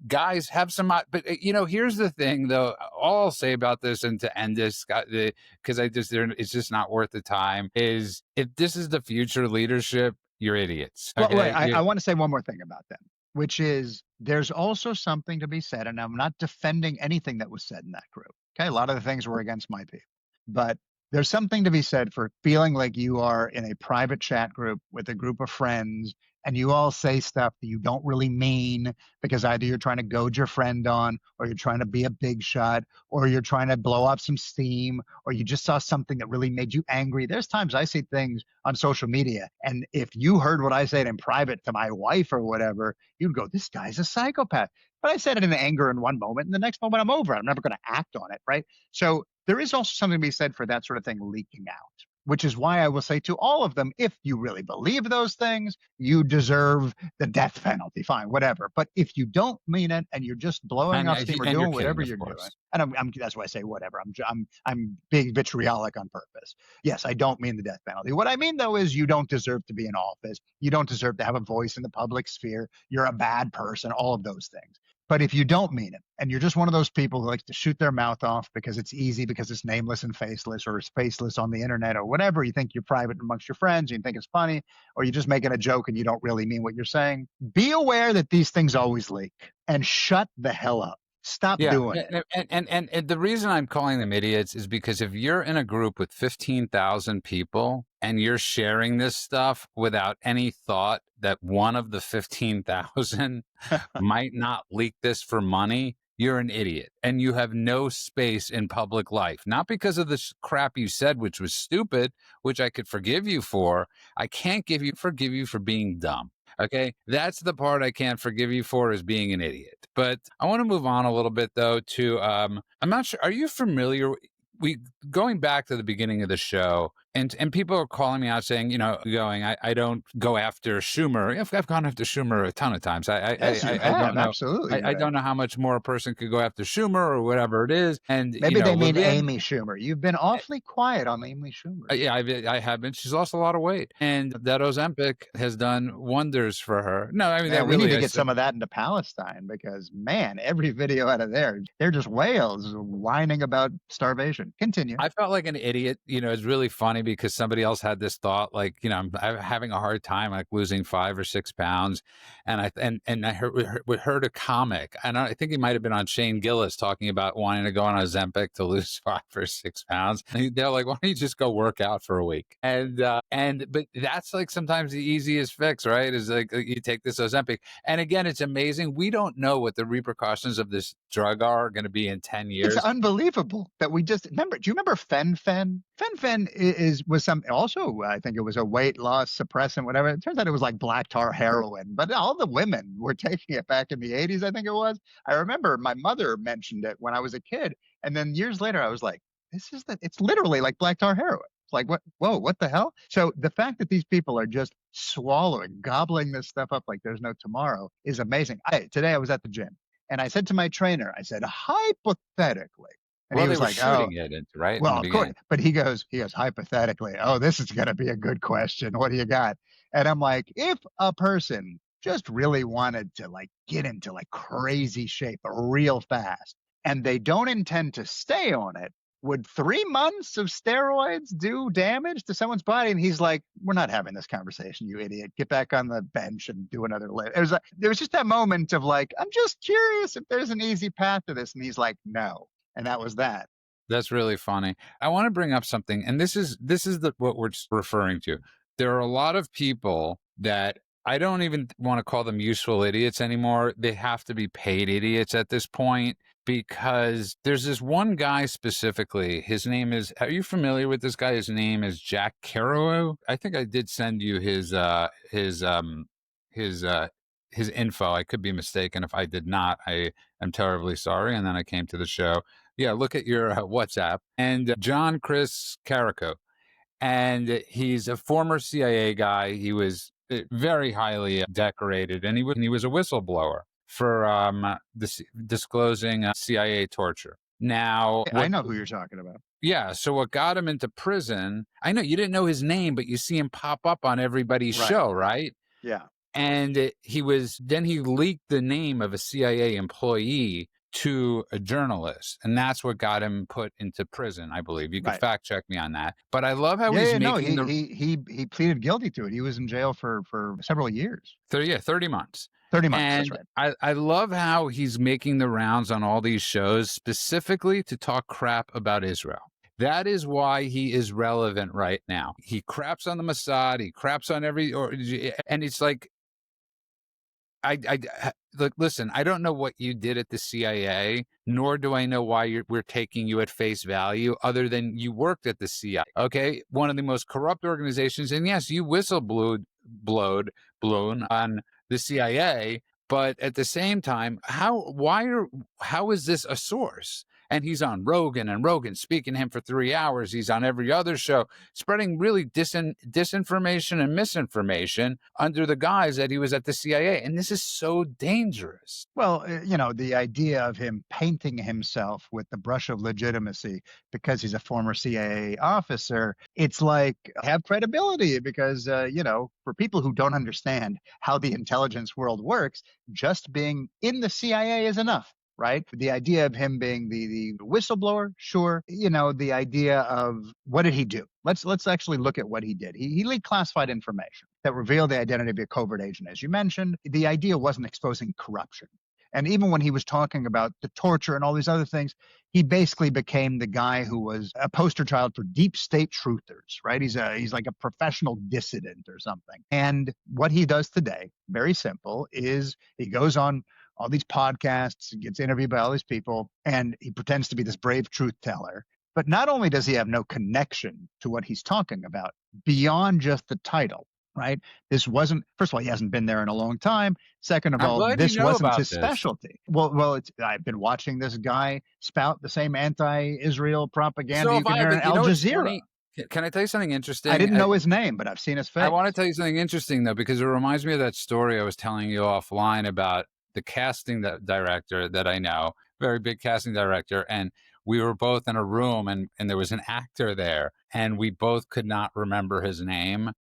guys have some. But here's the thing, though. All I'll say about this, and to end this, because it's just not worth the time. Is if this is the future leadership, you're idiots. Well, Okay? wait, I want to say one more thing about that, which is there's also something to be said, and I'm not defending anything that was said in that group. Okay, a lot of the things were against my people, but there's something to be said for feeling like you are in a private chat group with a group of friends and you all say stuff that you don't really mean because either you're trying to goad your friend on, or you're trying to be a big shot, or you're trying to blow up some steam, or you just saw something that really made you angry. There's times I see things on social media, and if you heard what I said in private to my wife or whatever, you'd go, this guy's a psychopath. But I said it in anger in one moment, and the next moment I'm over it. I'm never going to act on it, right? So there is also something to be said for that sort of thing leaking out, which is why I will say to all of them, if you really believe those things, you deserve the death penalty, fine, whatever. But if you don't mean it and you're just blowing off steam or doing whatever you're doing, and that's why I say whatever, I'm being vitriolic on purpose. Yes, I don't mean the death penalty. What I mean, though, is you don't deserve to be in office. You don't deserve to have a voice in the public sphere. You're a bad person, all of those things. But if you don't mean it, and you're just one of those people who likes to shoot their mouth off because it's easy, because it's nameless and faceless, or it's faceless on the internet or whatever, you think you're private amongst your friends, you think it's funny, or you're just making a joke and you don't really mean what you're saying, be aware that these things always leak, and shut the hell up. Stop doing it. And the reason I'm calling them idiots is because if you're in a group with 15,000 people and you're sharing this stuff without any thought that one of the 15,000 might not leak this for money, you're an idiot and you have no space in public life. Not because of the crap you said, which was stupid, which I could forgive you for. I can't forgive you for being dumb. Okay, that's the part I can't forgive you for, is being an idiot. But I want to move on a little bit, though, to I'm not sure. Are you familiar? Going back to the beginning of the show, and people are calling me out saying, I don't go after Schumer. I've gone after Schumer a ton of times. I don't know. Absolutely. I don't know how much more a person could go after Schumer or whatever it is. And maybe they mean Amy Schumer. You've been awfully quiet on Amy Schumer. Yeah, I have been. She's lost a lot of weight, and that Ozempic has done wonders for her. No, I mean, we need to get some of that into Palestine, because man, every video out of there, they're just whales whining about starvation. Continue. I felt like an idiot. It's really funny because somebody else had this thought, like, I'm having a hard time, like, losing 5 or 6 pounds, and I heard a comic, and I think he might have been on Shane Gillis talking about wanting to go on Ozempic to lose 5 or 6 pounds. And they're like, why don't you just go work out for a week? But that's like sometimes the easiest fix, right? Is like you take this Ozempic, and again, it's amazing. We don't know what the repercussions of this drug are going to be in 10 years. It's unbelievable that we just remember. Do you remember Fen-Phen? Fen-Phen was some also, I think it was a weight loss suppressant, whatever. It turns out it was like black tar heroin, but all the women were taking it back in the 80s, I think it was. I remember my mother mentioned it when I was a kid, and then years later I was like, it's literally like black tar heroin. It's like, what the hell? So the fact that these people are just gobbling this stuff up like there's no tomorrow is amazing. Today I was at the gym, and I said to my trainer, I said, hypothetically, And Well, he they was were like, oh, shooting it, right, in well, the of course. beginning. But he goes hypothetically, oh, this is going to be a good question. What do you got? And I'm like, if a person just really wanted to like get into like crazy shape real fast and they don't intend to stay on it, would 3 months of steroids do damage to someone's body? And he's like, we're not having this conversation, you idiot. Get back on the bench and do another lift. There was just that moment of like, I'm just curious if there's an easy path to this. And he's like, no. And that was that. That's really funny. I want to bring up something, and this is what we're referring to. There are a lot of people that I don't even want to call them useful idiots anymore. They have to be paid idiots at this point because there's this one guy specifically. His name is. Are you familiar with this guy? His name is Jack Kerouac. I think I did send you his his info. I could be mistaken. If I did not, I am terribly sorry. And then I came to the show. Yeah, look at your WhatsApp. And John Chris Carrico. And he's a former CIA guy. He was very highly decorated, and he was a whistleblower for disclosing CIA torture. Now, I what? know who you're talking about. Yeah, so what got him into prison? I know you didn't know his name, but you see him pop up on everybody's Right. show, right? Yeah. And he leaked the name of a CIA employee to a journalist, and that's what got him put into prison. I believe you could Right. fact check me on that, but I love how Yeah, he's yeah, no, making he pleaded guilty to it. He was in jail for several years. 30 months. 30 months, that's And right. I love how he's making the rounds on all these shows specifically to talk crap about Israel. That is why he is relevant right now. He craps on the Mossad, he craps on and it's like, look, listen, I don't know what you did at the CIA, nor do I know why we're taking you at face value, other than you worked at the CIA. Okay, one of the most corrupt organizations, and yes, you blown on the CIA, but at the same time, how is this a source? And he's on Rogan, and Rogan speaking to him for 3 hours. He's on every other show, spreading really disinformation and misinformation under the guise that he was at the CIA. And this is so dangerous. Well, the idea of him painting himself with the brush of legitimacy because he's a former CIA officer, it's like have credibility because, for people who don't understand how the intelligence world works, just being in the CIA is enough. Right. The idea of him being the whistleblower. Sure. The idea of what did he do? Let's actually look at what he did. He leaked classified information that revealed the identity of a covert agent. As you mentioned, the idea wasn't exposing corruption. And even when he was talking about the torture and all these other things, he basically became the guy who was a poster child for deep state truthers, right? He's like a professional dissident or something. And what he does today, very simple, is he goes on all these podcasts, gets interviewed by all these people, and he pretends to be this brave truth teller. But not only does he have no connection to what he's talking about beyond just the title, right? This wasn't, first of all, he hasn't been there in a long time. Second of I'm all, glad this you know wasn't about his this. specialty. Well, I've been watching this guy spout the same anti-Israel propaganda So you if can I, hear on but you Al know what's Jazeera. funny? Can I tell you something interesting? I didn't know his name, but I've seen his face. I want to tell you something interesting, though, because it reminds me of that story I was telling you offline about the casting director that I know, very big casting director. And we were both in a room and there was an actor there and we both could not remember his name.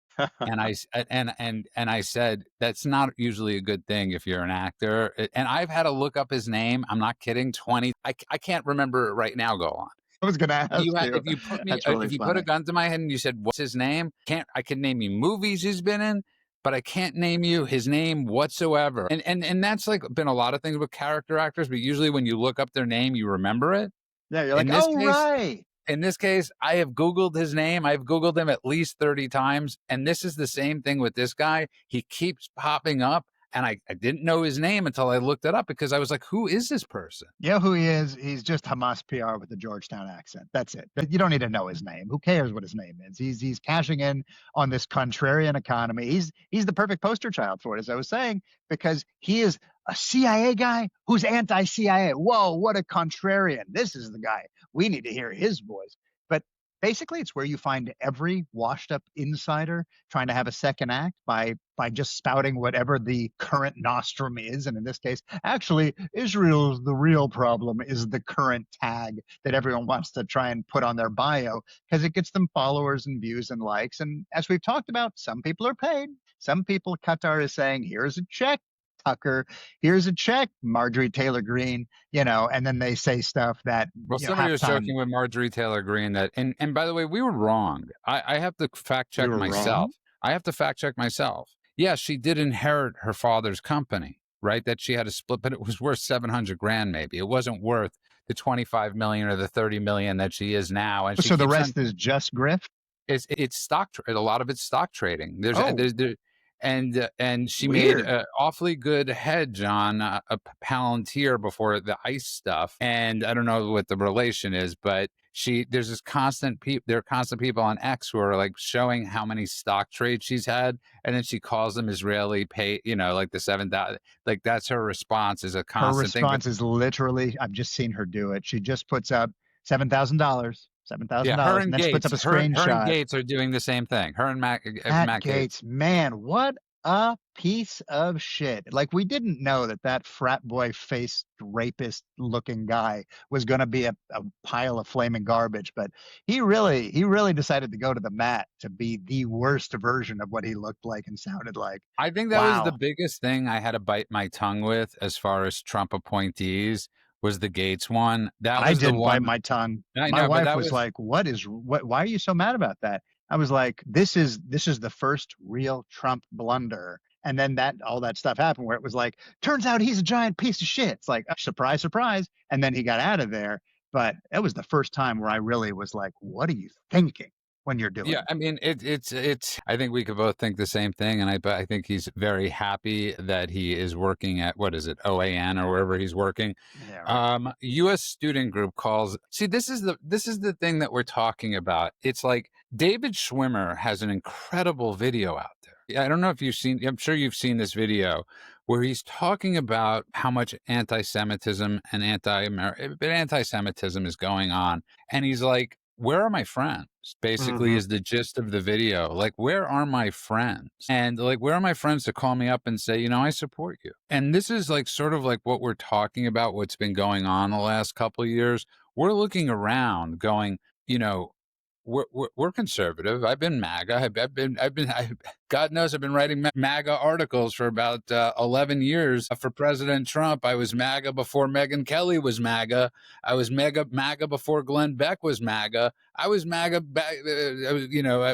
And I said, that's not usually a good thing if you're an actor. And I've had to look up his name. I'm not kidding. I can't remember it right now. Go on. I was going to ask you. If you put me, That's really if you funny. put a gun to my head and you said, what's his name? I can name you movies he's been in, but I can't name you his name whatsoever. And that's like been a lot of things with character actors, but usually when you look up their name, you remember it. Yeah, you're like, right. In this case, I have Googled his name. I've Googled him at least 30 times. And this is the same thing with this guy. He keeps popping up. And I didn't know his name until I looked it up because I was like, who is this person? You know who he is? He's just Hamas PR with a Georgetown accent. That's it. But you don't need to know his name. Who cares what his name is? He's cashing in on this contrarian economy. He's the perfect poster child for it, as I was saying, because he is a CIA guy who's anti-CIA. Whoa, what a contrarian. This is the guy. We need to hear his voice. But Basically, it's where you find every washed up insider trying to have a second act by just spouting whatever the current nostrum is. And in this case, actually, Israel's the real problem is the current tag that everyone wants to try and put on their bio because it gets them followers and views and likes. And as we've talked about, some people are paid. Some people, Qatar is saying, here's a check, Tucker. Here's a check, Marjorie Taylor Greene, and then they say stuff that, Well, somebody was halftime, joking with Marjorie Taylor Greene that, and by the way, we were wrong. I have to fact we check were myself. wrong. I have to fact check myself. Yeah, she did inherit her father's company, right? That she had to split, but it was worth 700 grand, maybe. It wasn't worth the 25 million or the 30 million that she is now. And she So the keeps on, rest is just grift. it's stock, a lot of it's stock trading. Oh, And she made weird. an awfully good hedge on a Palantir before the ICE stuff. And I don't know what the relation is, but there's this there are constant people on X who are like showing how many stock trades she's had, and then she calls them Israeli pay, like the 7,000. Like that's her response is a Her constant thing. But response is literally, I've just seen her do it. She just puts up $7,000, yeah, her $7,000, and and then she puts up Gates, a her and screenshot. Gates are doing the same thing. Her and At Matt Gates. Gates, man, what a piece of shit. Like, we didn't know that frat boy faced rapist looking guy was going to be a pile of flaming garbage, but he really decided to go to the mat to be the worst version of what he looked like and sounded like. I think that was the Wow. biggest thing I had to bite my tongue with as far as Trump appointees was the Gates one. That I was the didn't bite one. my tongue. I My know, but wife that was was like, why are you so mad about that? I was like, this is the first real Trump blunder. And then all that stuff happened where it was like, turns out he's a giant piece of shit. It's like, surprise, surprise. And then he got out of there. But it was the first time where I really was like, what are you thinking when you're doing yeah. it? I mean, it's. I think we could both think the same thing, and I think he's very happy that he is working at what is it OAN or wherever he's working. Yeah, right. U.S. student group calls. See, this is the thing that we're talking about. It's like David Schwimmer has an incredible video out there. Yeah, I don't know if you've seen. I'm sure you've seen this video where he's talking about how much anti-Semitism and anti-Semitism is going on, and he's like, "Where are my friends?" Basically, Hmm. is the gist of the video. Like, where are my friends? And like, where are my friends to call me up and say, I support you? And this is like sort of like what we're talking about, what's been going on the last couple of years. We're looking around going, you know, we're conservative. I've been MAGA. God knows I've been writing MAGA articles for about 11 years for President Trump. I was MAGA before Megyn Kelly was MAGA. I was MAGA before Glenn Beck was MAGA. I was MAGA back, I was,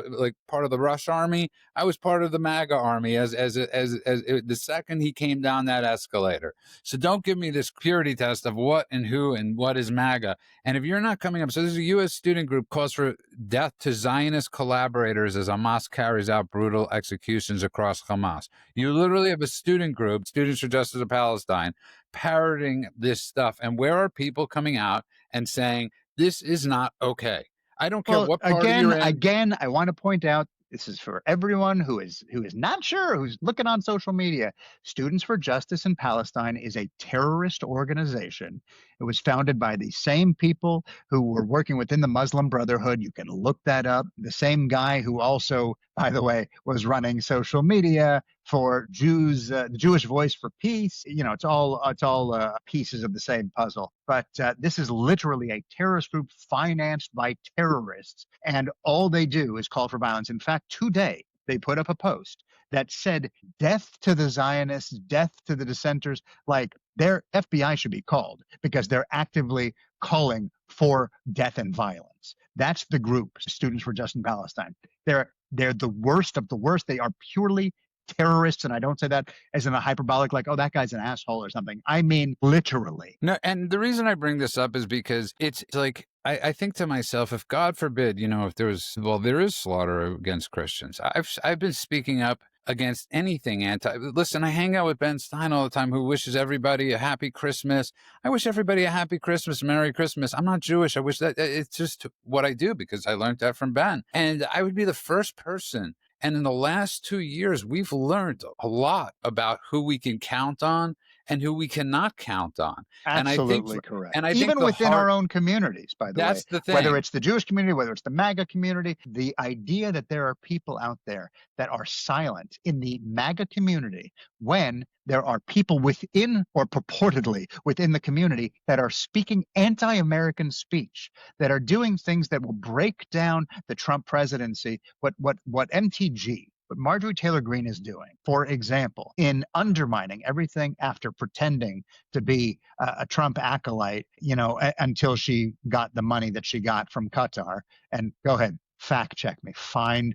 like part of the Rush Army. I was part of the MAGA army as the second he came down that escalator. So don't give me this purity test of what and who and what is MAGA. And if you're not coming up, so there's a U.S. student group calls for death to Zionist collaborators as Hamas carries out brutal executions across Hamas. You literally have a student group, Students for Justice of Palestine, parroting this stuff. And where are people coming out and saying, this is not okay? I don't care Well, what party again, you're in. I want to point out this is for everyone who is not sure, who's looking on social media. Students for Justice in Palestine is a terrorist organization. It was founded by the same people who were working within the Muslim Brotherhood. You can look that up. The same guy who also, by the way, was running social media for Jews, the Jewish Voice for Peace. It's all pieces of the same puzzle. But this is literally a terrorist group financed by terrorists, and all they do is call for violence. In fact, today they put up a post that said, "Death to the Zionists, death to the dissenters." Like, their FBI should be called because they're actively calling for death and violence. That's the group, Students for Justice in Palestine. They're the worst of the worst. They are purely terrorists, and I don't say that as in a hyperbolic, like, oh, that guy's an asshole or something. I mean, literally. No, and the reason I bring this up is because it's like I think to myself, if God forbid, if there is slaughter against Christians. I've been speaking up against anything anti. Listen, I hang out with Ben Stein all the time, who wishes everybody a happy Christmas. I wish everybody a happy Christmas, Merry Christmas. I'm not Jewish. I wish that it's just what I do because I learned that from Ben, and I would be the first person. And in the last 2 years, we've learned a lot about who we can count on and who we cannot count on. And I think, Absolutely correct. and I think Even the within heart, our own communities, by the way, that's the whether thing. it's the Jewish community, whether it's the MAGA community, the idea that there are people out there that are silent in the MAGA community when there are people within or purportedly within the community that are speaking anti-American speech, that are doing things that will break down the Trump presidency, what MTG, what Marjorie Taylor Greene is doing, for example, in undermining everything after pretending to be a Trump acolyte, until she got the money that she got from Qatar. And go ahead, fact check me, find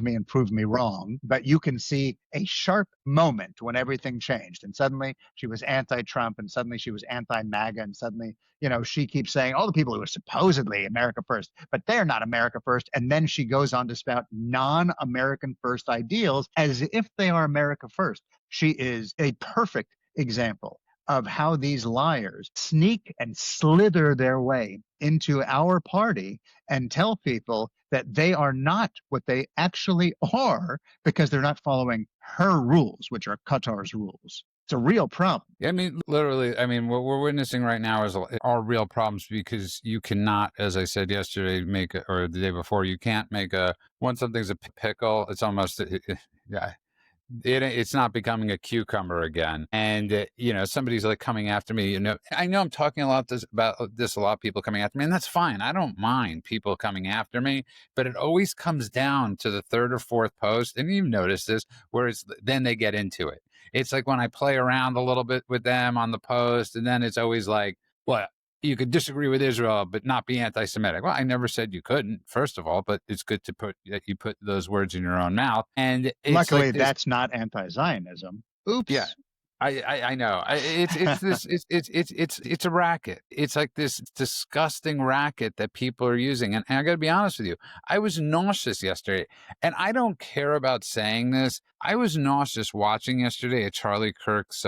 me and prove me wrong. But you can see a sharp moment when everything changed, and suddenly she was anti-Trump, and suddenly she was anti-MAGA, and suddenly, she keeps saying all the people who are supposedly America first, but they're not America first. And then she goes on to spout non-American first ideals as if they are America first. She is a perfect example of how these liars sneak and slither their way into our party and tell people that they are not what they actually are because they're not following her rules, which are Qatar's rules. It's a real problem. I mean, literally, I mean, what we're witnessing right now are real problems because you cannot, as I said yesterday, or the day before, you can't make once something's a pickle, it's almost, yeah, it's not becoming a cucumber again. And, somebody's like coming after me, I know I'm talking about this, a lot of people coming after me, and that's fine. I don't mind people coming after me, but it always comes down to the third or fourth post. And you've noticed this, where then they get into it. It's like when I play around a little bit with them on the post, and then it's always like, well, you could disagree with Israel, but not be anti-Semitic. Well, I never said you couldn't, first of all, but it's good that you put those words in your own mouth. And it's luckily like that's not anti-Zionism. Oops. Yeah. I know. It's a racket. It's like this disgusting racket that people are using. And I got to be honest with you, I was nauseous yesterday, and I don't care about saying this. I was nauseous watching yesterday at Charlie Kirk's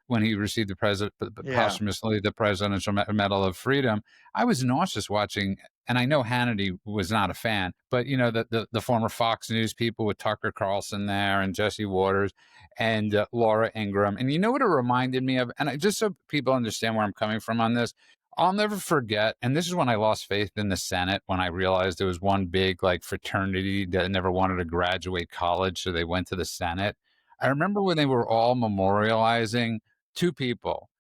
when he received posthumously the Presidential Medal of Freedom. I was nauseous watching. And I know Hannity was not a fan, but the former Fox News people with Tucker Carlson there and Jesse Waters and Laura Ingraham. And you know what it reminded me of? And just so people understand where I'm coming from on this, I'll never forget. And this is when I lost faith in the Senate, when I realized there was one big fraternity that never wanted to graduate college. So they went to the Senate. I remember when they were all memorializing two people,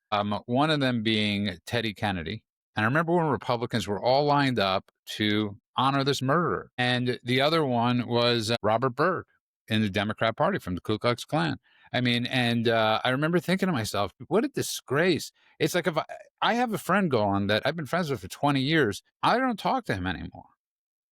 one of them being Teddy Kennedy. And I remember when Republicans were all lined up to honor this murderer. And the other one was Robert Byrd in the Democrat Party from the Ku Klux Klan. I mean, and I remember thinking to myself, what a disgrace. It's like if I have a friend going that I've been friends with for 20 years, I don't talk to him anymore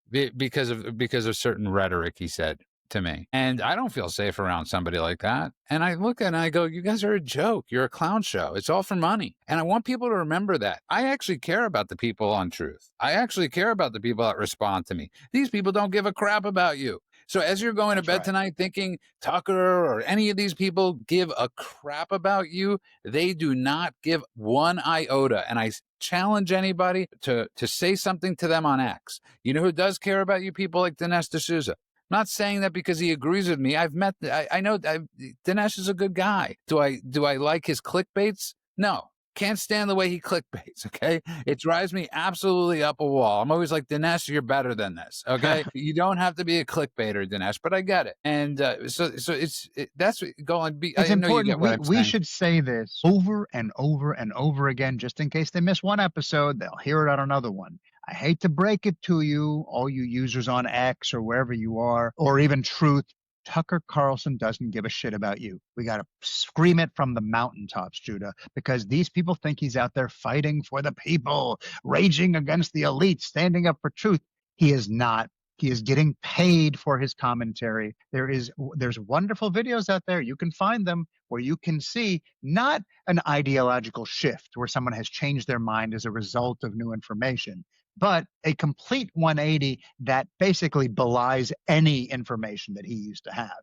because of certain rhetoric he said to me. And I don't feel safe around somebody like that. And I look and I go, you guys are a joke. You're a clown show. It's all for money. And I want people to remember that. I actually care about the people on Truth. I actually care about the people that respond to me. These people don't give a crap about you. So as you're going to bed tonight thinking Tucker or any of these people give a crap about you, they do not give one iota. And I challenge anybody to say something to them on X. You know who does care about you? People like Dinesh D'Souza. I'm not saying that because he agrees with me. I know Dinesh is a good guy. Do I like his clickbaits? No. Can't stand the way he clickbaits, okay? It drives me absolutely up a wall. I'm always like, Dinesh, you're better than this, okay? You don't have to be a clickbaiter, Dinesh, but I get it. And so that's going. It's important. We should say this over and over and over again, just in case they miss one episode, they'll hear it on another one. I hate to break it to you, all you users on X or wherever you are, or even Truth. Tucker Carlson doesn't give a shit about you. We got to scream it from the mountaintops, Judah, because these people think he's out there fighting for the people, raging against the elite, standing up for truth. He is not. He is getting paid for his commentary. There's wonderful videos out there. You can find them where you can see not an ideological shift where someone has changed their mind as a result of new information, but a complete 180 that basically belies any information that he used to have.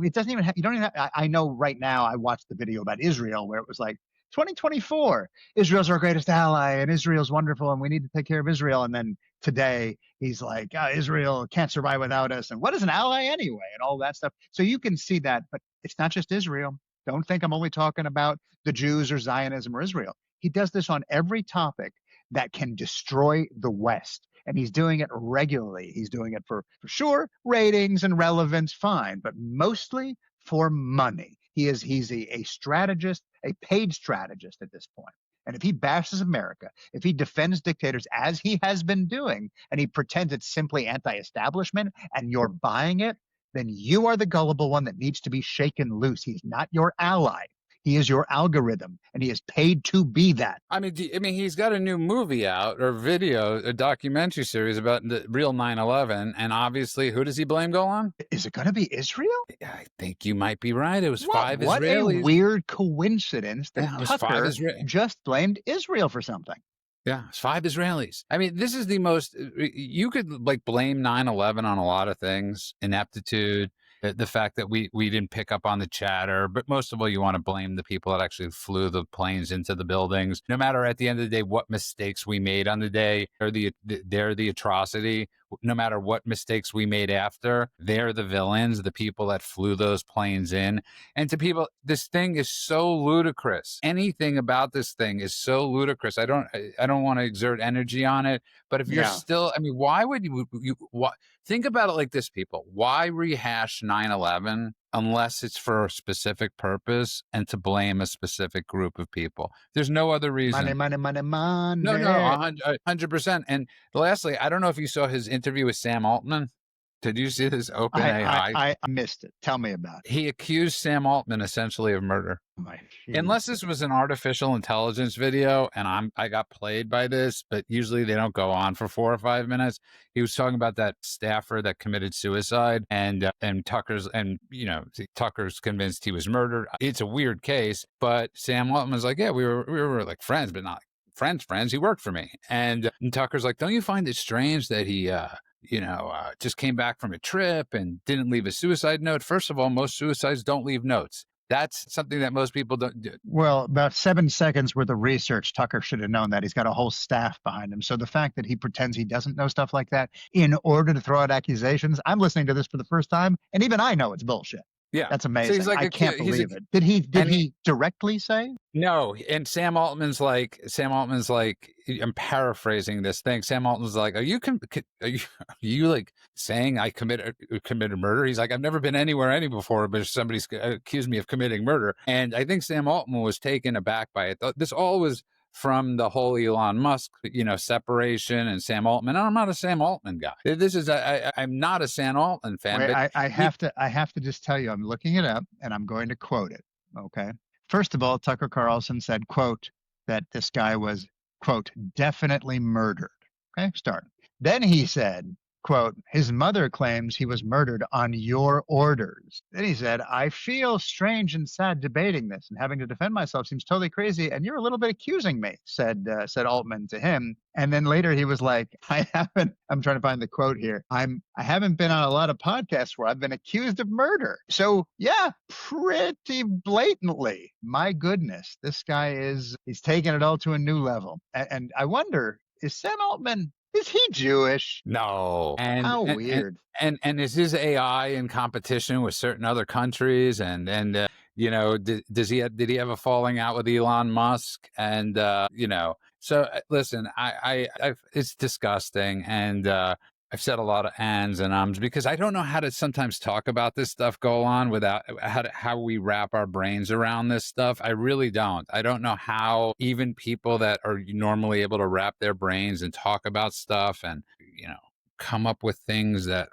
It doesn't even have, you don't even have, I know right now I watched the video about Israel where it was like, 2024, Israel's our greatest ally and Israel's wonderful and we need to take care of Israel. And then today he's like, Israel can't survive without us. And what is an ally anyway? And all that stuff. So you can see that, but it's not just Israel. Don't think I'm only talking about the Jews or Zionism or Israel. He does this on every topic that can destroy the West. And he's doing it regularly. He's doing it for sure, ratings and relevance, fine, but mostly for money. He's a strategist, a paid strategist at this point. And if he bashes America, if he defends dictators as he has been doing, and he pretends it's simply anti-establishment and you're buying it, then you are the gullible one that needs to be shaken loose. He's not your ally. He is your algorithm, and he is paid to be that. I mean, he's got a new movie out or video, a documentary series about the real 9/11, and obviously, who does he blame go on? Is it going to be Israel? I think you might be right. It was five What Israelis. a weird coincidence that Yeah, it was five Tucker Israelis. just blamed Israel for something. Yeah, it's five Israelis. I mean, this is the most, you could like blame 9/11 on a lot of things, ineptitude, the fact that we didn't pick up on the chatter, but most of all, you want to blame the people that actually flew the planes into the buildings. No matter at the end of the day what mistakes we made on the day, they're the atrocity. No matter what mistakes we made after, they're the villains, the people that flew those planes in. And to people, this thing is so ludicrous. Anything about this thing is so ludicrous. I don't want to exert energy on it. But if you're still, I mean, why would you think about it like this, people? Why rehash 9/11 unless it's for a specific purpose and to blame a specific group of people? There's no other reason. Money. No, 100%. And lastly, I don't know if you saw his interview with Sam Altman. Did you see this OpenAI? I missed it. Tell me about it. He accused Sam Altman essentially of murder. Unless this was an artificial intelligence video and I got played by this, but usually they don't go on for 4 or 5 minutes. He was talking about that staffer that committed suicide and Tucker's convinced he was murdered. It's a weird case, but Sam Altman was like, yeah, we were like friends, but not friends. He worked for me. And Tucker's like, don't you find it strange that he just came back from a trip and didn't leave a suicide note? First of all, most suicides don't leave notes. That's something that most people don't do. Well, about 7 seconds worth of research, Tucker should have known that. He's got a whole staff behind him. So the fact that he pretends he doesn't know stuff like that in order to throw out accusations, I'm listening to this for the first time, and even I know it's bullshit. Yeah. That's amazing. So I can't believe it. Did he directly say? No. And Sam Altman's like, I'm paraphrasing this thing. Sam Altman's like, are you like saying I committed murder? He's like, I've never been anywhere before, but somebody's accused me of committing murder. And I think Sam Altman was taken aback by it. This all was from the whole Elon Musk, separation and Sam Altman. And I'm not a Sam Altman guy. This is I'm not a Sam Altman fan. Wait, but I have to just tell you, I'm looking it up and I'm going to quote it. Okay. First of all, Tucker Carlson said, quote, that this guy was, quote, definitely murdered. Okay, start. Then he said, quote, his mother claims he was murdered on your orders. Then he said, I feel strange and sad debating this, and having to defend myself seems totally crazy, and you're a little bit accusing me, said Altman to him. And then later he was like, I'm trying to find the quote here. I haven't been on a lot of podcasts where I've been accused of murder. So yeah, pretty blatantly. My goodness, this guy he's taking it all to a new level. And I wonder, is Sam Altman, is he Jewish? No. How weird. And is his AI in competition with certain other countries? Did he have a falling out with Elon Musk? And so listen, it's disgusting, and I've said a lot of ands and ums because I don't know how to sometimes talk about this stuff go on without how we wrap our brains around this stuff. I really don't. I don't know how even people that are normally able to wrap their brains and talk about stuff and, come up with things that,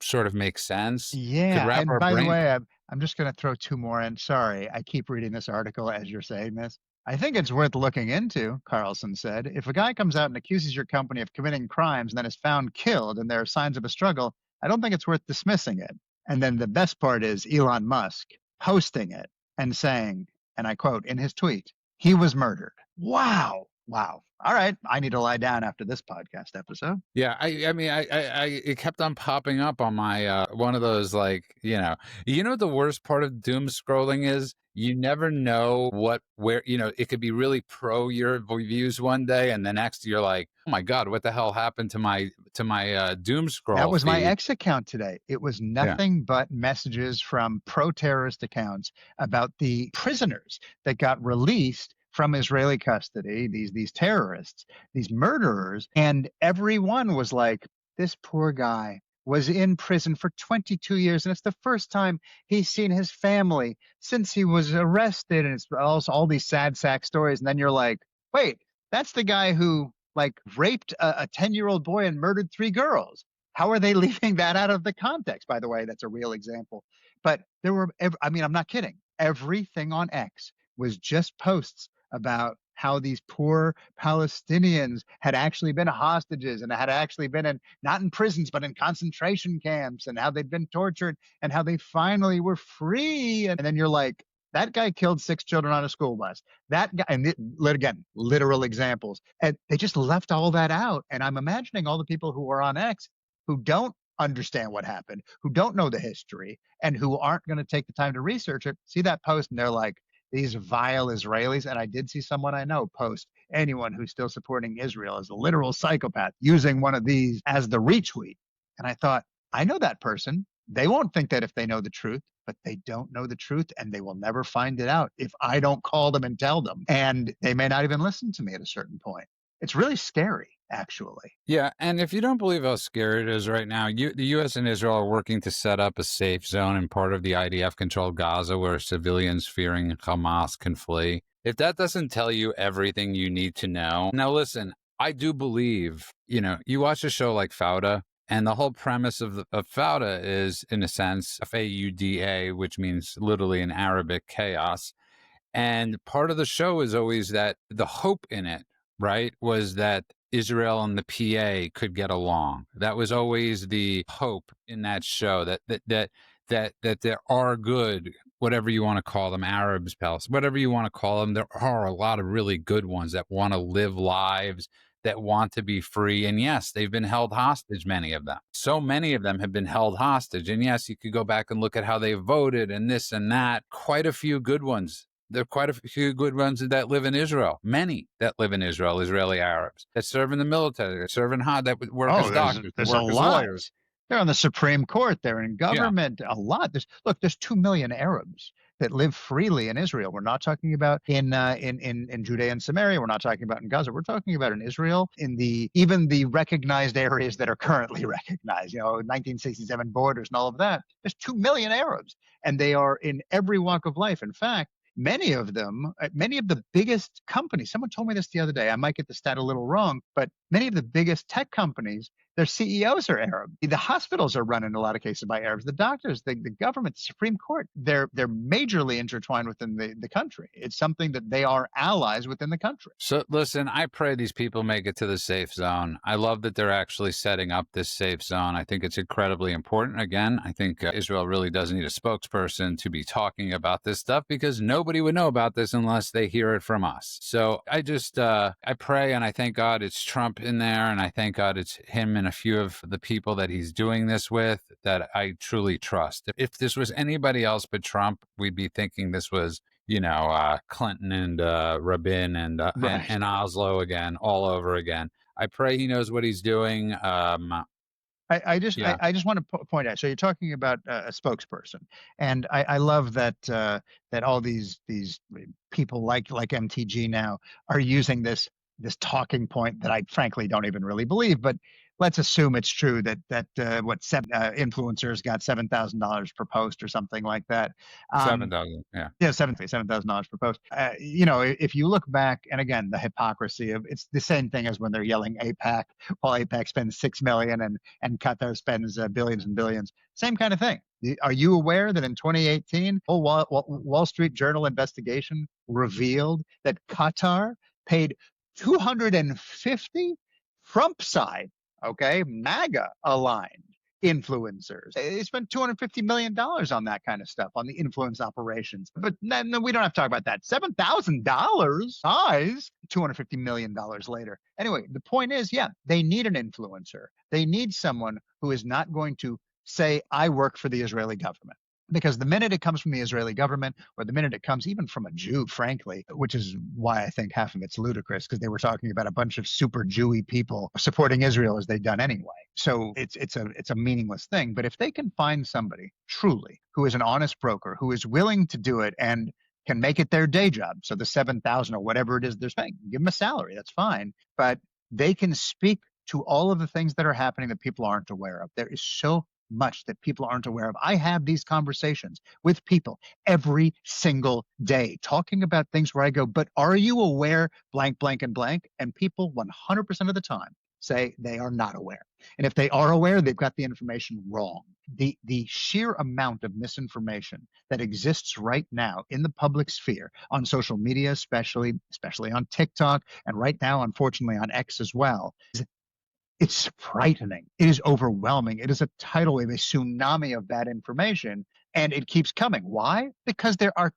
sort of make sense. Yeah. And by the way, I'm just going to throw 2 more in. Sorry, I keep reading this article as you're saying this. I think it's worth looking into, Carlson said. If a guy comes out and accuses your company of committing crimes and then is found killed and there are signs of a struggle, I don't think it's worth dismissing it. And then the best part is Elon Musk posting it and saying, and I quote in his tweet, he was murdered. Wow. All right. I need to lie down after this podcast episode. Yeah. I mean, it kept on popping up on my, one of those, like, the worst part of doom scrolling is you never know where it could be really pro your views one day. And the next you're like, oh my God, what the hell happened to my doom That scroll was my feed. X account today. It was Yeah. nothing but messages from pro-terrorist accounts about the prisoners that got released from Israeli custody, these terrorists, these murderers, and everyone was like, this poor guy was in prison for 22 years, and it's the first time he's seen his family since he was arrested, and it's also all these sad sack stories. And then you're like, wait, that's the guy who like raped a 10-year-old boy and murdered 3 girls. How are they leaving that out of the context? By the way, that's a real example. But there were, I mean, I'm not kidding. Everything on X was just posts about how these poor Palestinians had actually been hostages and had actually been in, not in prisons, but in concentration camps, and how they'd been tortured and how they finally were free. And then you're like, that guy killed 6 children on a school bus. That guy, and again, literal examples. And they just left all that out. And I'm imagining all the people who are on X who don't understand what happened, who don't know the history, and who aren't going to take the time to research it, see that post and they're like, these vile Israelis. And I did see someone I know post, anyone who's still supporting Israel as a literal psychopath, using one of these as the retweet. And I thought, I know that person. They won't think that if they know the truth, but they don't know the truth and they will never find it out if I don't call them and tell them. And they may not even listen to me at a certain point. It's really scary, actually. Yeah, and if you don't believe how scary it is right now, the U.S. and Israel are working to set up a safe zone in part of the IDF-controlled Gaza where civilians fearing Hamas can flee. If that doesn't tell you everything you need to know, now listen, I do believe, you watch a show like Fauda, and the whole premise of Fauda is, in a sense, Fauda, which means literally in Arabic, chaos. And part of the show is always that the hope in it, right, was that Israel and the PA could get along. That was always the hope in that show, that there are good, whatever you want to call them, Arabs, Palestinians, whatever you want to call them. There are a lot of really good ones that want to live lives, that want to be free. And yes, they've been held hostage, many of them. So many of them have been held hostage. And yes, you could go back and look at how they voted and this and that. Quite a few good ones. There are quite a few good ones that live in Israel. Many that live in Israel, Israeli Arabs, that serve in the military, that serve in that work as doctors, that There's a work as lot. lawyers. They're on the Supreme Court. They're in Yeah. government. A lot. There's 2 million Arabs that live freely in Israel. We're not talking about in Judea and Samaria. We're not talking about in Gaza. We're talking about in Israel, in even the recognized areas that are currently recognized. 1967 borders and all of that. There's 2 million Arabs, and they are in every walk of life. In fact, many of them, many of the biggest companies, someone told me this the other day, I might get the stat a little wrong, but many of the biggest tech companies, their CEOs are Arab. The hospitals are run in a lot of cases by Arabs. The doctors, the government, the Supreme Court, they're majorly intertwined within the country. It's something that they are allies within the country. So listen, I pray these people make it to the safe zone. I love that they're actually setting up this safe zone. I think it's incredibly important. Again, I think Israel really does need a spokesperson to be talking about this stuff, because nobody would know about this unless they hear it from us. So I just, I pray and I thank God it's Trump in there, and I thank God it's him and a few of the people that he's doing this with that I truly trust. If this was anybody else but Trump, we'd be thinking this was, Clinton and Rabin and Right. and Oslo again, all over again. I pray he knows what he's doing. I just Yeah. I just want to point out. So you're talking about a spokesperson, and I love that that all these people like MTG now are using this talking point that I frankly don't even really believe. But let's assume it's true that influencers got $7,000 per post or something like that. 7,000. Yeah. Yeah, $7,000 per post. If you look back, and again, the hypocrisy of it's the same thing as when they're yelling APAC, while APAC spends 6 million and Qatar spends billions and billions. Same kind of thing. Are you aware that in 2018, Wall Street Journal investigation revealed that Qatar paid 250 Trump side, okay, MAGA aligned influencers? They spent $250 million on that kind of stuff, on the influence operations. But then we don't have to talk about that. $7,000 size, $250 million later. Anyway, the point is, yeah, they need an influencer. They need someone who is not going to say, I work for the Israeli government. Because the minute it comes from the Israeli government, or the minute it comes even from a Jew, frankly, which is why I think half of it's ludicrous, because they were talking about a bunch of super Jewy people supporting Israel as they've done anyway. So it's a meaningless thing. But if they can find somebody truly who is an honest broker, who is willing to do it and can make it their day job, so the 7,000 or whatever it is they're paying, give them a salary, that's fine. But they can speak to all of the things that are happening that people aren't aware of. There is so much that people aren't aware of. I have these conversations with people every single day talking about things where I go, but are you aware blank, blank, and blank? And people 100% of the time say they are not aware. And if they are aware, they've got the information wrong. The sheer amount of misinformation that exists right now in the public sphere on social media, especially on TikTok, and right now, unfortunately, on X as well, it's frightening. It is overwhelming. It is a tidal wave, a tsunami of bad information, and it keeps coming. Why? Because there are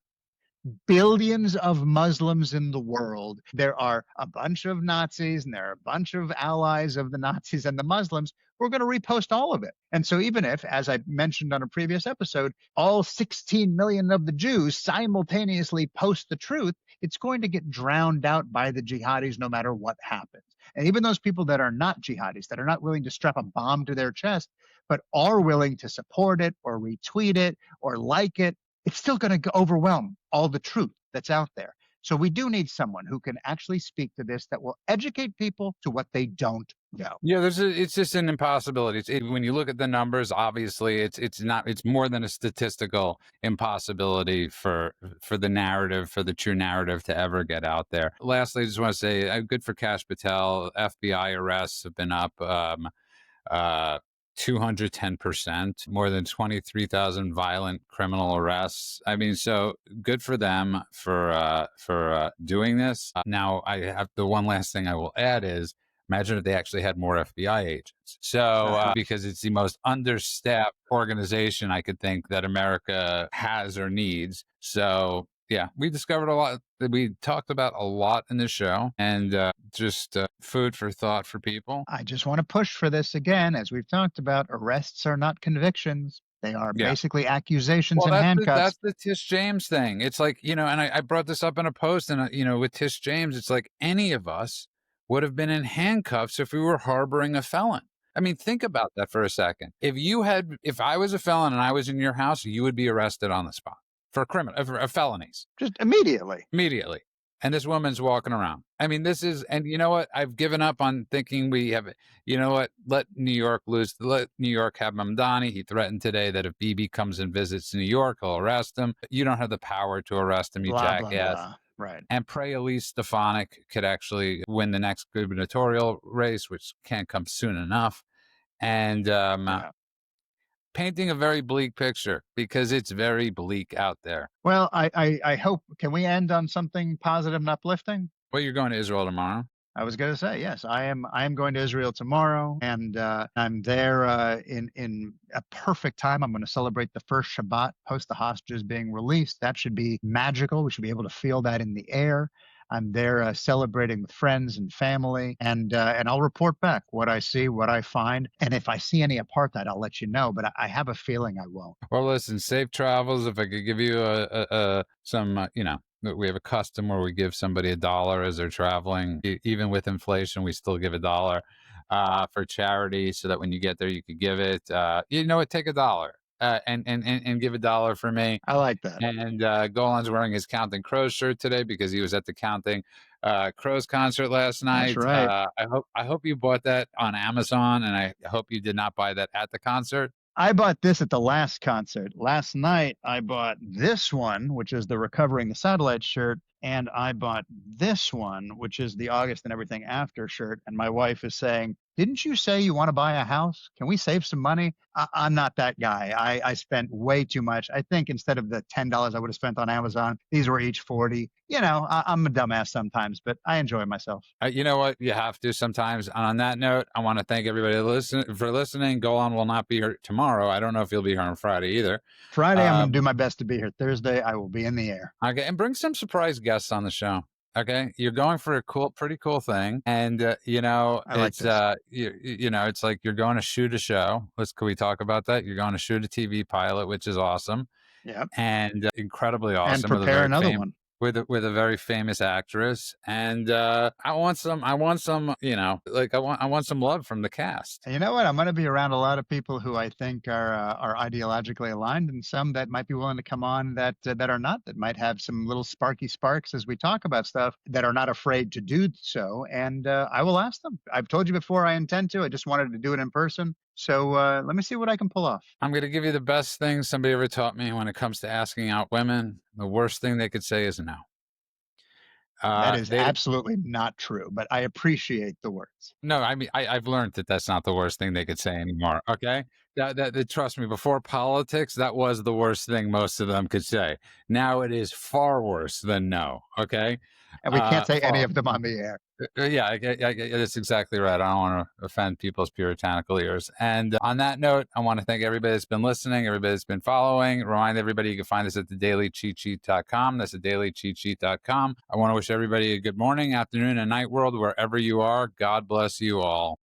billions of Muslims in the world. There are a bunch of Nazis and there are a bunch of allies of the Nazis and the Muslims who are going to repost all of it. And so even if, as I mentioned on a previous episode, all 16 million of the Jews simultaneously post the truth, it's going to get drowned out by the jihadis no matter what happens. And even those people that are not jihadis, that are not willing to strap a bomb to their chest, but are willing to support it or retweet it or like it, it's still going to overwhelm all the truth that's out there. So we do need someone who can actually speak to this, that will educate people to what they don't know. Yeah, it's just an impossibility. When you look at the numbers, obviously it's more than a statistical impossibility for the narrative, for the true narrative to ever get out there. Lastly, I just want to say, good for Kash Patel. FBI arrests have been up uh, 210%, more than 23,000 violent criminal arrests. I mean, so good for them for doing this. Now, I have the one last thing I will add is, imagine if they actually had more FBI agents. So, because it's the most understaffed organization I could think that America has or needs. So, yeah, we discovered a lot. We talked about a lot in the show, and just food for thought for people. I just want to push for this again. As we've talked about, arrests are not convictions. They are basically accusations Well, and handcuffs. that's the Tish James thing. It's like, and I brought this up in a post, and, with Tish James, it's like any of us would have been in handcuffs if we were harboring a felon. I mean, think about that for a second. If I was a felon and I was in your house, you would be arrested on the spot for felonies. Just immediately. Immediately. And this woman's walking around. I mean, and you know what? I've given up on thinking we have it. You know what? Let New York lose. Let New York have Mamdani. He threatened today that if Bibi comes and visits New York, he'll arrest him. You don't have the power to arrest him, you Blah, jackass. blah, blah. Right. And pray Elise Stefanik could actually win the next gubernatorial race, which can't come soon enough. And painting a very bleak picture, because it's very bleak out there. Well, I hope, can we end on something positive and uplifting? Well, you're going to Israel tomorrow. I was going to say, yes, I am going to Israel tomorrow, and I'm there in a perfect time. I'm going to celebrate the first Shabbat post the hostages being released. That should be magical. We should be able to feel that in the air. I'm there celebrating with friends and family, and I'll report back what I see, what I find, and if I see any apartheid, I'll let you know. But I have a feeling I won't. Well, listen, safe travels. If I could give you some, we have a custom where we give somebody $1 as they're traveling. Even with inflation, we still give $1 for charity, so that when you get there, you could give it. Take $1 and give $1 for me. I like that. And Golan's wearing his Counting Crows shirt today because he was at the Counting Crows concert last night. That's right. I hope you bought that on Amazon, and I hope you did not buy that at the concert. I bought this at the last concert. Last night, I bought this one, which is the Recovering the Satellite shirt, and I bought this one, which is the August and Everything After shirt. And my wife is saying, didn't you say you want to buy a house? Can we save some money? I'm not that guy. I spent way too much. I think instead of the $10 I would have spent on Amazon, these were each $40. I'm a dumbass sometimes, but I enjoy myself. You know what? You have to sometimes. And on that note, I want to thank everybody for listening. Golan will not be here tomorrow. I don't know if he'll be here on Friday either. Friday, I'm going to do my best to be here. Thursday, I will be in the air. Okay, and bring some surprise guests on the show. Okay, you're going for a pretty cool thing, and I like this. it's like you're going to shoot a show. Can we talk about that? You're going to shoot a TV pilot, which is awesome Yep. and incredibly And awesome prepare another one. with a very famous actress. And I want some, like I want some love from the cast. And you know what? I'm going to be around a lot of people who I think are ideologically aligned, and some that might be willing to come on that are not. That might have some little sparky sparks as we talk about stuff that are not afraid to do so. And I will ask them. I've told you before I intend to. I just wanted to do it in person. So let me see what I can pull off. I'm going to give you the best thing somebody ever taught me when it comes to asking out women. The worst thing they could say is no. That is They absolutely not true, but I appreciate the words. No, I mean, I've learned that that's not the worst thing they could say anymore. Okay, trust me. Before politics, that was the worst thing most of them could say. Now it is far worse than no. Okay, And we can't say any far. of them on the air. Yeah, that's exactly right. I don't want to offend people's puritanical ears. And on that note, I want to thank everybody that's been listening, everybody that's been following. Remind everybody you can find us at thedailycheatsheet.com. That's thedailycheatsheet.com. I want to wish everybody a good morning, afternoon, and night world, wherever you are. God bless you all.